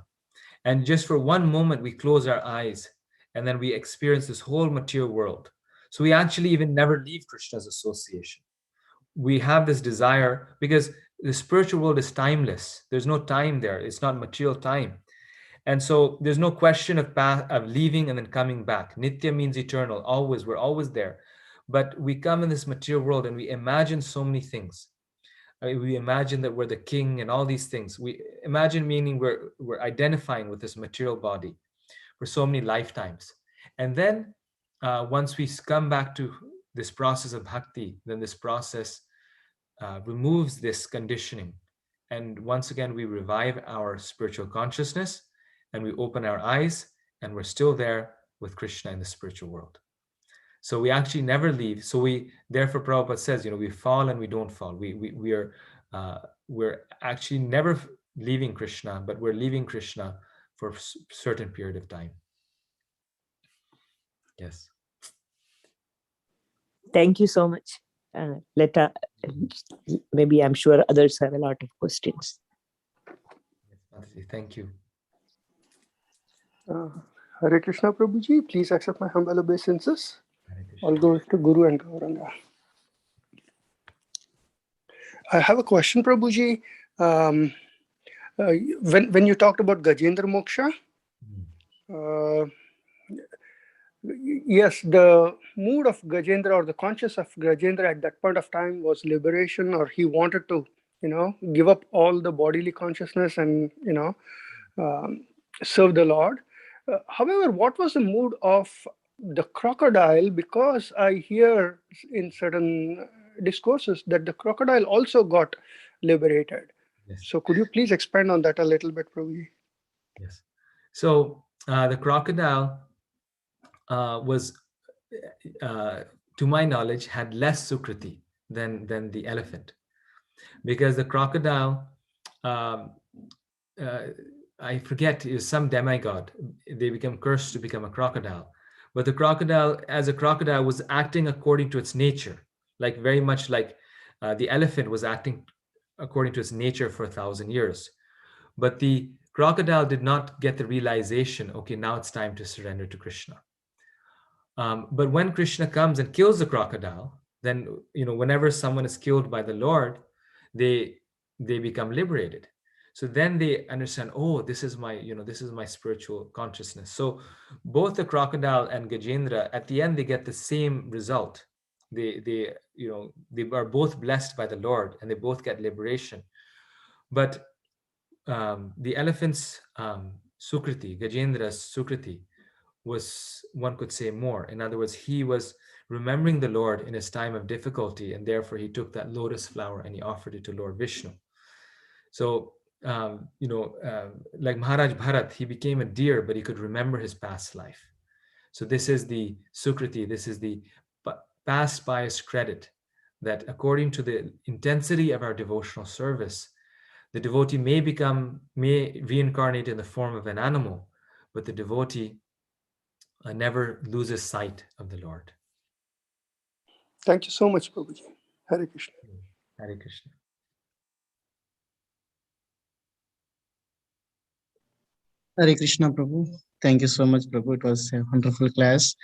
and just for one moment we close our eyes, and then we experience this whole material world. So we actually even never leave Krishna's association. We have this desire because the spiritual world is timeless. There's no time there. It's not material time. And so there's no question of leaving and then coming back. Nitya means eternal, always. We're always there. But we come in this material world and we imagine so many things. We imagine that we're the king and all these things. We imagine, meaning we're identifying with this material body for so many lifetimes. And then once we come back to this process of bhakti, then this process removes this conditioning. And once again, we revive our spiritual consciousness and we open our eyes, and we're still there with Krishna in the spiritual world. So we actually never leave. So therefore Prabhupada says, we fall and we don't fall. We're actually never leaving Krishna, but we're leaving Krishna for a certain period of time. Yes. Thank you so much. Maybe I'm sure others have a lot of questions. Thank you. Hare Krishna Prabhuji, please accept my humble obeisances. All goes to Guru and Gauranga. I have a question, Prabhuji. When you talked about Gajendra Moksha, yes, the mood of Gajendra or the conscious of Gajendra at that point of time was liberation, or he wanted to, give up all the bodily consciousness and, serve the Lord. However, what was the mood of the crocodile? Because I hear in certain discourses that the crocodile also got liberated. Yes. So could you please expand on that a little bit, Prabhuji? Yes. So the crocodile was, to my knowledge, had less sukriti than the elephant, because the crocodile, I forget, is some demigod. They become cursed to become a crocodile. But the crocodile, as a crocodile, was acting according to its nature, like very much like the elephant was acting according to its nature for 1,000 years. But the crocodile did not get the realization, okay, now it's time to surrender to Krishna. But when Krishna comes and kills the crocodile, then, whenever someone is killed by the Lord, they become liberated. So then they understand, oh, this is my spiritual consciousness. So both the crocodile and Gajendra, at the end, they get the same result. They are both blessed by the Lord, and they both get liberation. But the elephant's sukriti, Gajendra's sukriti, was, one could say, more. In other words, he was remembering the Lord in his time of difficulty, and therefore he took that lotus flower and he offered it to Lord Vishnu. So, like Maharaj Bharat, he became a deer, but he could remember his past life. So this is the sukriti, this is the past bias credit, that according to the intensity of our devotional service, the devotee may reincarnate in the form of an animal, but the devotee never loses sight of the Lord. Thank you so much, Prabhuji. Hare Krishna. Hare Krishna. Hare Krishna, Prabhu. Thank you so much, Prabhu. It was a wonderful class.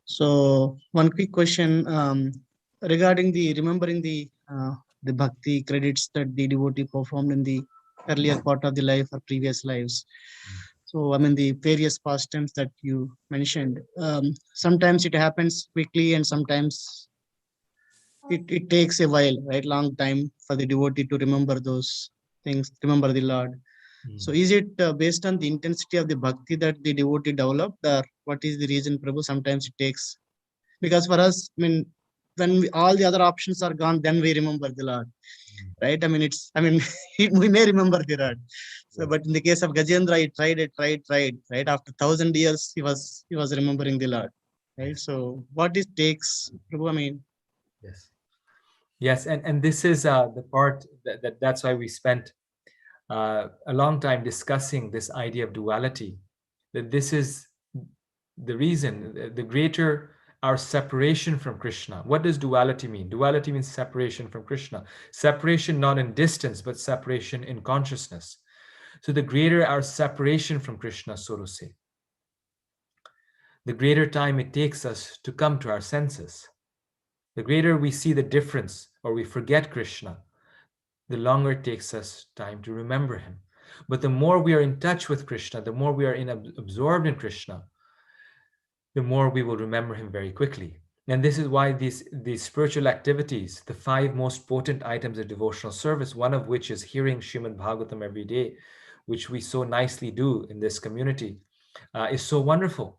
So, one quick question regarding remembering the bhakti credits that the devotee performed in the earlier part of the life or previous lives. So, the various pastimes that you mentioned, sometimes it happens quickly and sometimes it takes a while, right? Long time for the devotee to remember those things, remember the Lord. So is it based on the intensity of the bhakti that the devotee developed, or what is the reason, Prabhu? Sometimes it takes, because for us, when all the other options are gone, then we remember the Lord, right? We may remember the Lord. So, but in the case of Gajendra, he tried, right? After 1,000 years, he was remembering the Lord, right? So what it takes, Prabhu? Yes, and this is the part that's why we spent a long time discussing this idea of duality, that this is the reason, the greater our separation from Krishna. What does duality mean? Duality means separation from Krishna. Separation not in distance, but separation in consciousness. So the greater our separation from Krishna, so to say, the greater time it takes us to come to our senses. The greater we see the difference or we forget Krishna, the longer it takes us time to remember him. But the more we are in touch with Krishna, the more we are absorbed in Krishna, the more we will remember him very quickly. And this is why these spiritual activities, the 5 most potent items of devotional service, one of which is hearing Srimad Bhagavatam every day, which we so nicely do in this community, is so wonderful.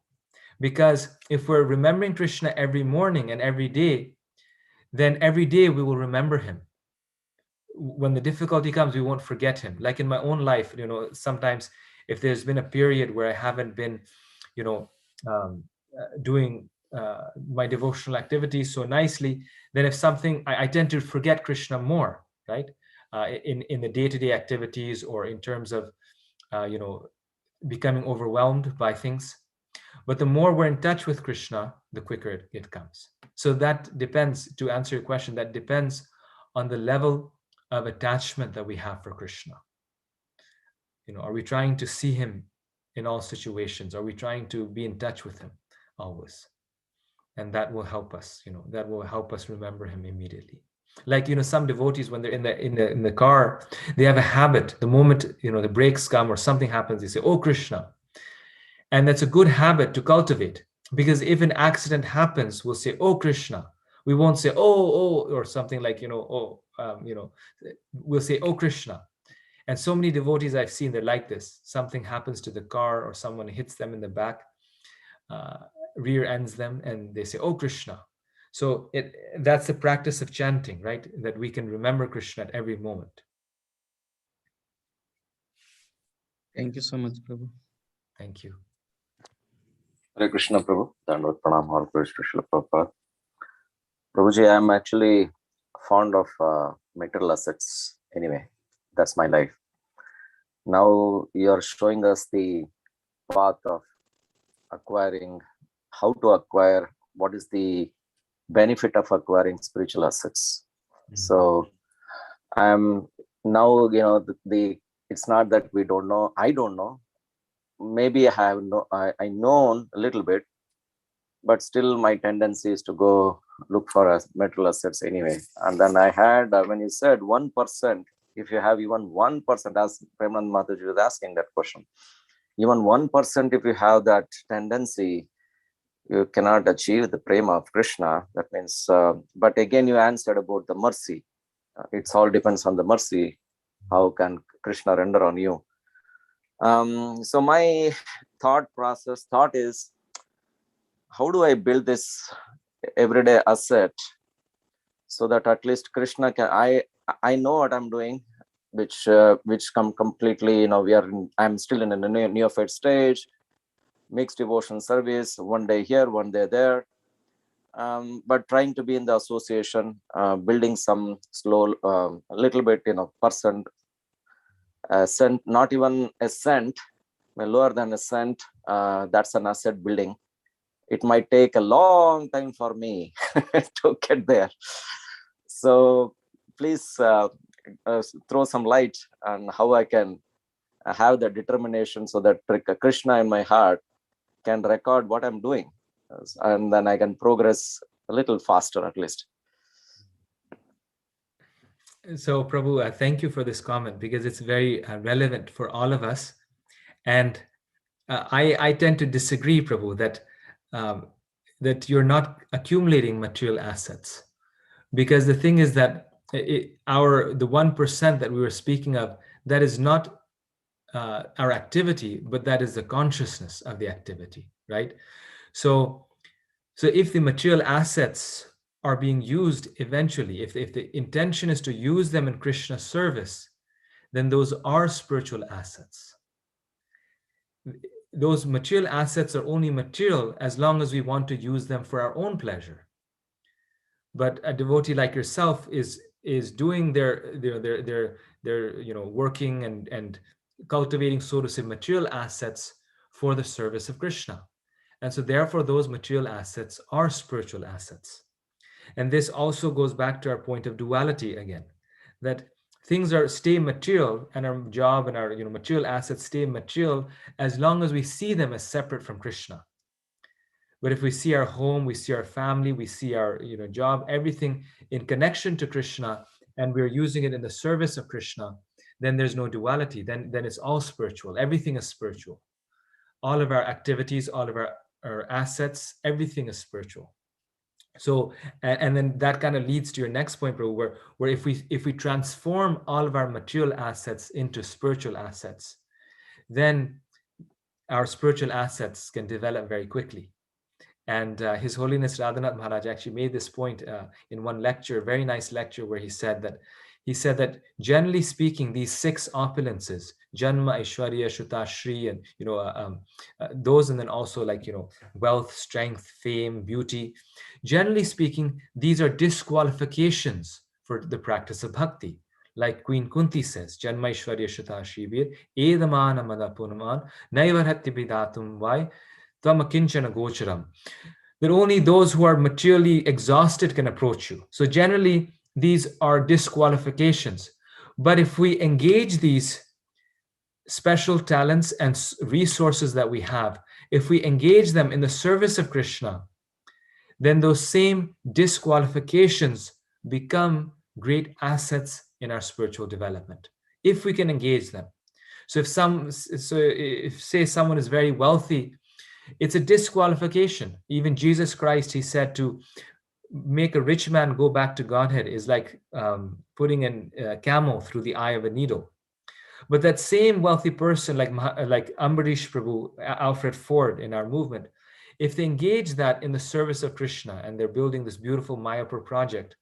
Because if we're remembering Krishna every morning and every day, then every day we will remember him. When the difficulty comes, we won't forget him. Like in my own life, sometimes if there's been a period where I haven't been, doing my devotional activities so nicely, then if something, I tend to forget Krishna more, right? In the day-to-day activities, or in terms of, becoming overwhelmed by things. But the more we're in touch with Krishna, the quicker it comes. So that depends, to answer your question, that depends on the level of attachment that we have for Krishna. Are we trying to see him in all situations? Are we trying to be in touch with him always? And that will help us, that will help us remember him immediately. Like, some devotees, when they're in the car, they have a habit. The moment, the brakes come or something happens, they say, "Oh, Krishna." And that's a good habit to cultivate, because if an accident happens, we'll say, "Oh, Krishna." We won't say, "Oh," or something like, we'll say, "Oh, Krishna." And so many devotees I've seen, they're like this. Something happens to the car, or someone hits them in the back, rear ends them, and they say, "Oh, Krishna." So that's the practice of chanting, right? That we can remember Krishna at every moment. Thank you so much, Prabhu. Thank you. Hare Krishna, Prabhu. Dandavad Pranam, all praise to Srila Prabhupada. Prabhuji, I am actually fond of material assets. Anyway, that's my life. Now you are showing us the path of acquiring, how to acquire, what is the benefit of acquiring spiritual assets. So I am now, it's not that we don't know. I don't know. Maybe I know a little bit, but still my tendency is to go look for material assets anyway. And then I had, when you said 1%, if you have even 1%, as Premanand Mataji was asking that question, even 1%, if you have that tendency, you cannot achieve the prema of Krishna. That means, but again, you answered about the mercy. It's all depends on the mercy. How can Krishna render on you? So my thought is, how do I build this everyday asset so that at least Krishna can, I know what I'm doing, which come completely, I'm still in a neophyte stage, mixed devotion service, one day here, one day there, but trying to be in the association, building some slow, a little bit, percent, cent, not even a cent, lower than a cent, that's an asset building. It might take a long time for me to get there. So please throw some light on how I can have the determination so that Krishna in my heart can record what I'm doing. And then I can progress a little faster at least. So Prabhu, thank you for this comment, because it's very relevant for all of us. And I tend to disagree, Prabhu, that you're not accumulating material assets, because the thing is that the 1% that we were speaking of, that is not our activity, but that is the consciousness of the activity, right? So if the material assets are being used eventually, if the intention is to use them in Krishna service, then those are spiritual assets. Those material assets are only material as long as we want to use them for our own pleasure. But a devotee like yourself is doing their working and cultivating, so to say, material assets for the service of Krishna. And so therefore, those material assets are spiritual assets. And this also goes back to our point of duality again, that things stay material, and our job and our material assets stay material as long as we see them as separate from Krishna. But if we see our home, we see our family, we see our job, everything in connection to Krishna, and we're using it in the service of Krishna, then there's no duality. Then it's all spiritual. Everything is spiritual. All of our activities, all of our assets, everything is spiritual. So, and then that kind of leads to your next point, Prabhu, where if we transform all of our material assets into spiritual assets, then our spiritual assets can develop very quickly. And His Holiness Radhanath Maharaj actually made this point in one lecture, very nice lecture, where he said that generally speaking, these 6 opulences, Janma, Aishwarya, Shuta, Shri, and those, and then also like wealth, strength, fame, beauty. Generally speaking, these are disqualifications for the practice of bhakti. Like Queen Kunti says, Janma, Aishwarya, Shuta, Shri, Edamana Madapunaman, Naivarhati Bidatum Vai. That only those who are materially exhausted can approach you. So generally, these are disqualifications. But if we engage these special talents and resources that we have, if we engage them in the service of Krishna, then those same disqualifications become great assets in our spiritual development, if we can engage them. So if say someone is very wealthy, it's a disqualification. Even Jesus Christ, he said, to make a rich man go back to Godhead is like putting a camel through the eye of a needle. But that same wealthy person, like Ambarish Prabhu, Alfred Ford in our movement, if they engage that in the service of Krishna and they're building this beautiful Mayapur project,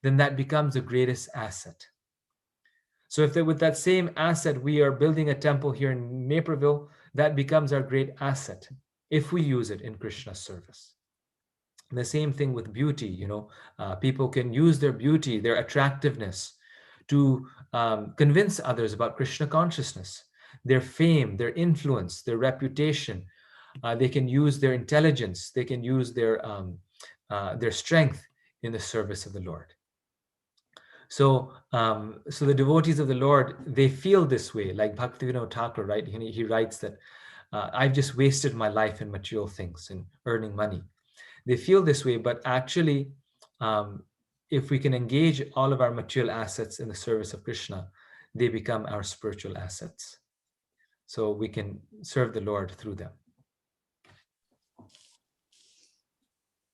then that becomes the greatest asset. So if with that same asset, we are building a temple here in Naperville, that becomes our great asset, if we use it in Krishna's service. And the same thing with beauty, people can use their beauty, their attractiveness, to convince others about Krishna consciousness, their fame, their influence, their reputation. They can use their intelligence, they can use their strength in the service of the Lord. So the devotees of the Lord, they feel this way, like Bhaktivinoda Thakur, right? He writes that I've just wasted my life in material things and earning money. They feel this way, but actually, if we can engage all of our material assets in the service of Krishna, they become our spiritual assets. So we can serve the Lord through them.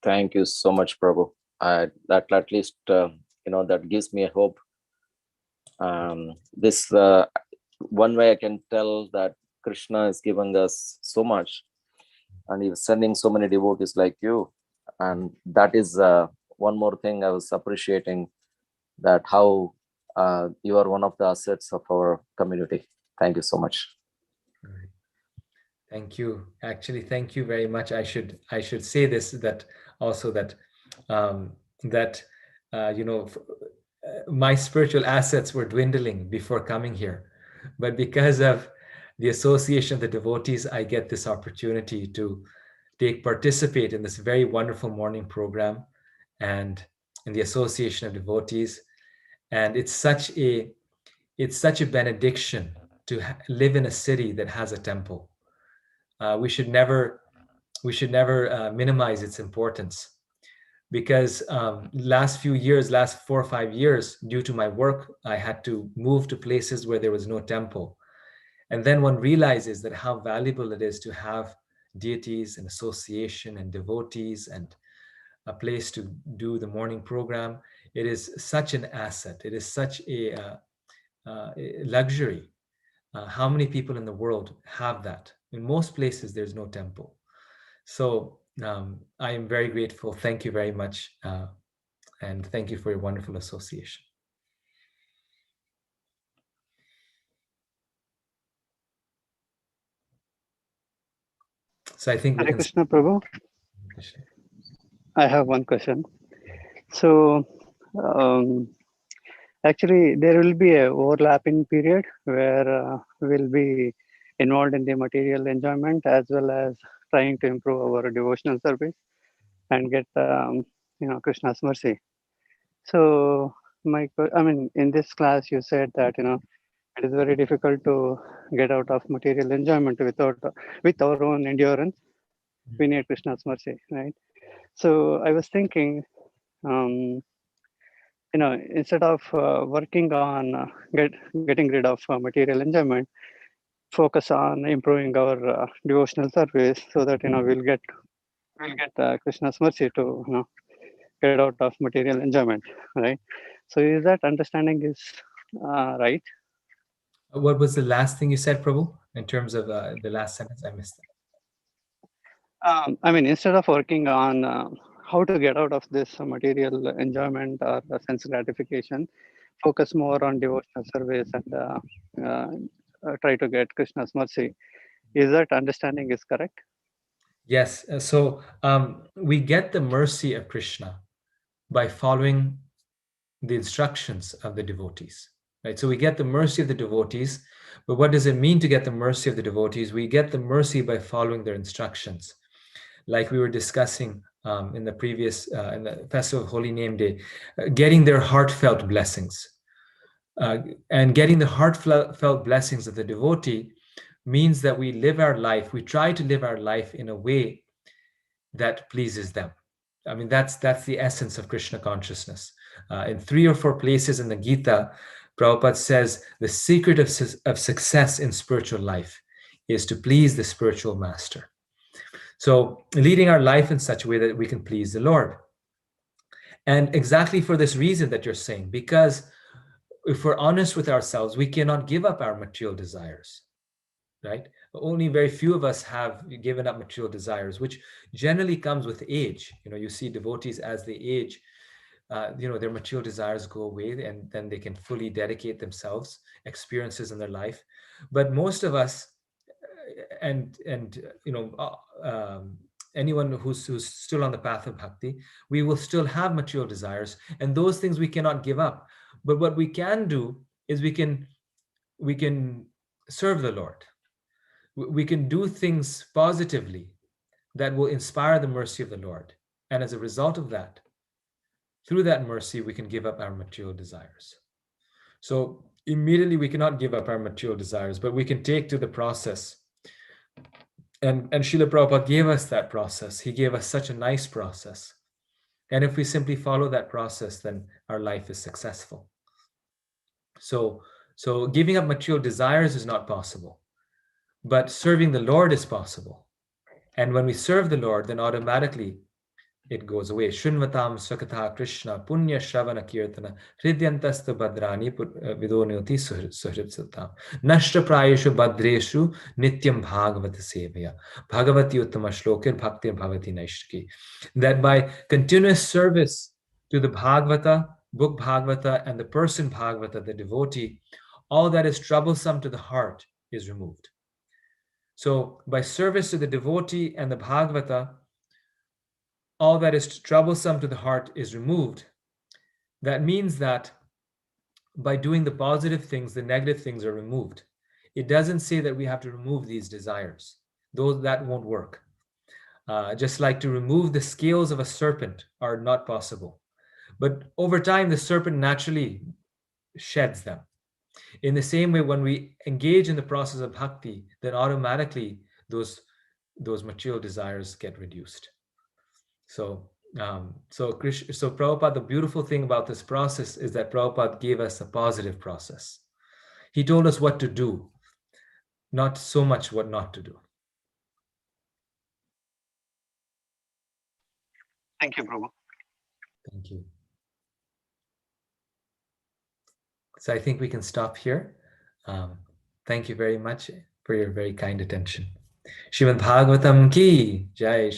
Thank you so much, Prabhu. That at least, that gives me a hope. This one way I can tell that Krishna is giving us so much, and he's sending so many devotees like you. And that is one more thing I was appreciating, that how you are one of the assets of our community. Thank you so much. Thank you. Actually, thank you very much. I should say this, that also that my spiritual assets were dwindling before coming here, but because of the association of the devotees, I get this opportunity to participate in this very wonderful morning program and in the association of devotees. And it's such a benediction to live in a city that has a temple. We should never minimize its importance, because last 4 or 5 years, due to my work, I had to move to places where there was no temple. And then one realizes that how valuable it is to have deities and association and devotees and a place to do the morning program. It is such an asset. It is such a luxury. How many people in the world have that? In most places, there's no temple. So I am very grateful. Thank you very much. And thank you for your wonderful association. So I think Hare Krishna Prabhu. I have one question. So actually, there will be a overlapping period where we'll be involved in the material enjoyment as well as trying to improve our devotional service and get Krishna's mercy. So in this class you said that it is very difficult to get out of material enjoyment with our own endurance. We need Krishna's mercy, right? So I was thinking, instead of working on getting rid of material enjoyment, focus on improving our devotional service so that we'll get Krishna's mercy to get out of material enjoyment, right? So is that understanding is right? What was the last thing you said, Prabhu, in terms of the last sentence? I missed it. Instead of working on how to get out of this material enjoyment or sense gratification, focus more on devotional service and try to get Krishna's mercy. Is that understanding is correct? Yes. So we get the mercy of Krishna by following the instructions of the devotees, right? So we get the mercy of the devotees, but what does it mean to get the mercy of the devotees? We get the mercy by following their instructions. Like we were discussing in the previous, in the Festival of Holy Name Day, getting their heartfelt blessings. And getting the heartfelt blessings of the devotee means that we live our life, we try to live our life in a way that pleases them. I mean, that's the essence of Krishna consciousness. In 3 or 4 places in the Gita, Prabhupada says the secret of success in spiritual life is to please the spiritual master. So leading our life in such a way that we can please the Lord. And exactly for this reason that you're saying, because if we're honest with ourselves, we cannot give up our material desires, right? Only very few of us have given up material desires, which generally comes with age. You see devotees as they age, their material desires go away, and then they can fully dedicate themselves, experiences in their life. But most of us, anyone who's still on the path of bhakti, we will still have material desires, and those things we cannot give up. But what we can do is we can serve the Lord. We can do things positively that will inspire the mercy of the Lord. And as a result of that, through that mercy, we can give up our material desires. So immediately we cannot give up our material desires, but we can take to the process. And Srila Prabhupada gave us that process. He gave us such a nice process. And if we simply follow that process, then our life is successful. So giving up material desires is not possible, but serving the Lord is possible. And when we serve the Lord, then automatically it goes away. Shunvatam Sakatha Krishna Punya Shravana Kirtana Hridyantastu Badrani Vidonoti Suhritsatam Nashtra Prayeshu Badreshu Nityam Bhagavata Sevaya Bhagavati Uttama Shlokir Bhaktir Bhavati Naishtaki. That by continuous service to the Bhagavata, book Bhagavata, and the person Bhagavata, the devotee, all that is troublesome to the heart is removed. So by service to the devotee and the Bhagavata, all that is troublesome to the heart is removed. That means that by doing the positive things, the negative things are removed. It doesn't say that we have to remove these desires. That won't work. Just like to remove the scales of a serpent are not possible. But over time, the serpent naturally sheds them. In the same way, when we engage in the process of bhakti, then automatically those material desires get reduced. So Prabhupada, the beautiful thing about this process is that Prabhupada gave us a positive process. He told us what to do, not so much what not to do. Thank you, Prabhu. Thank you. So I think we can stop here. Thank you very much for your very kind attention. Srimad Bhagavatam ki jai.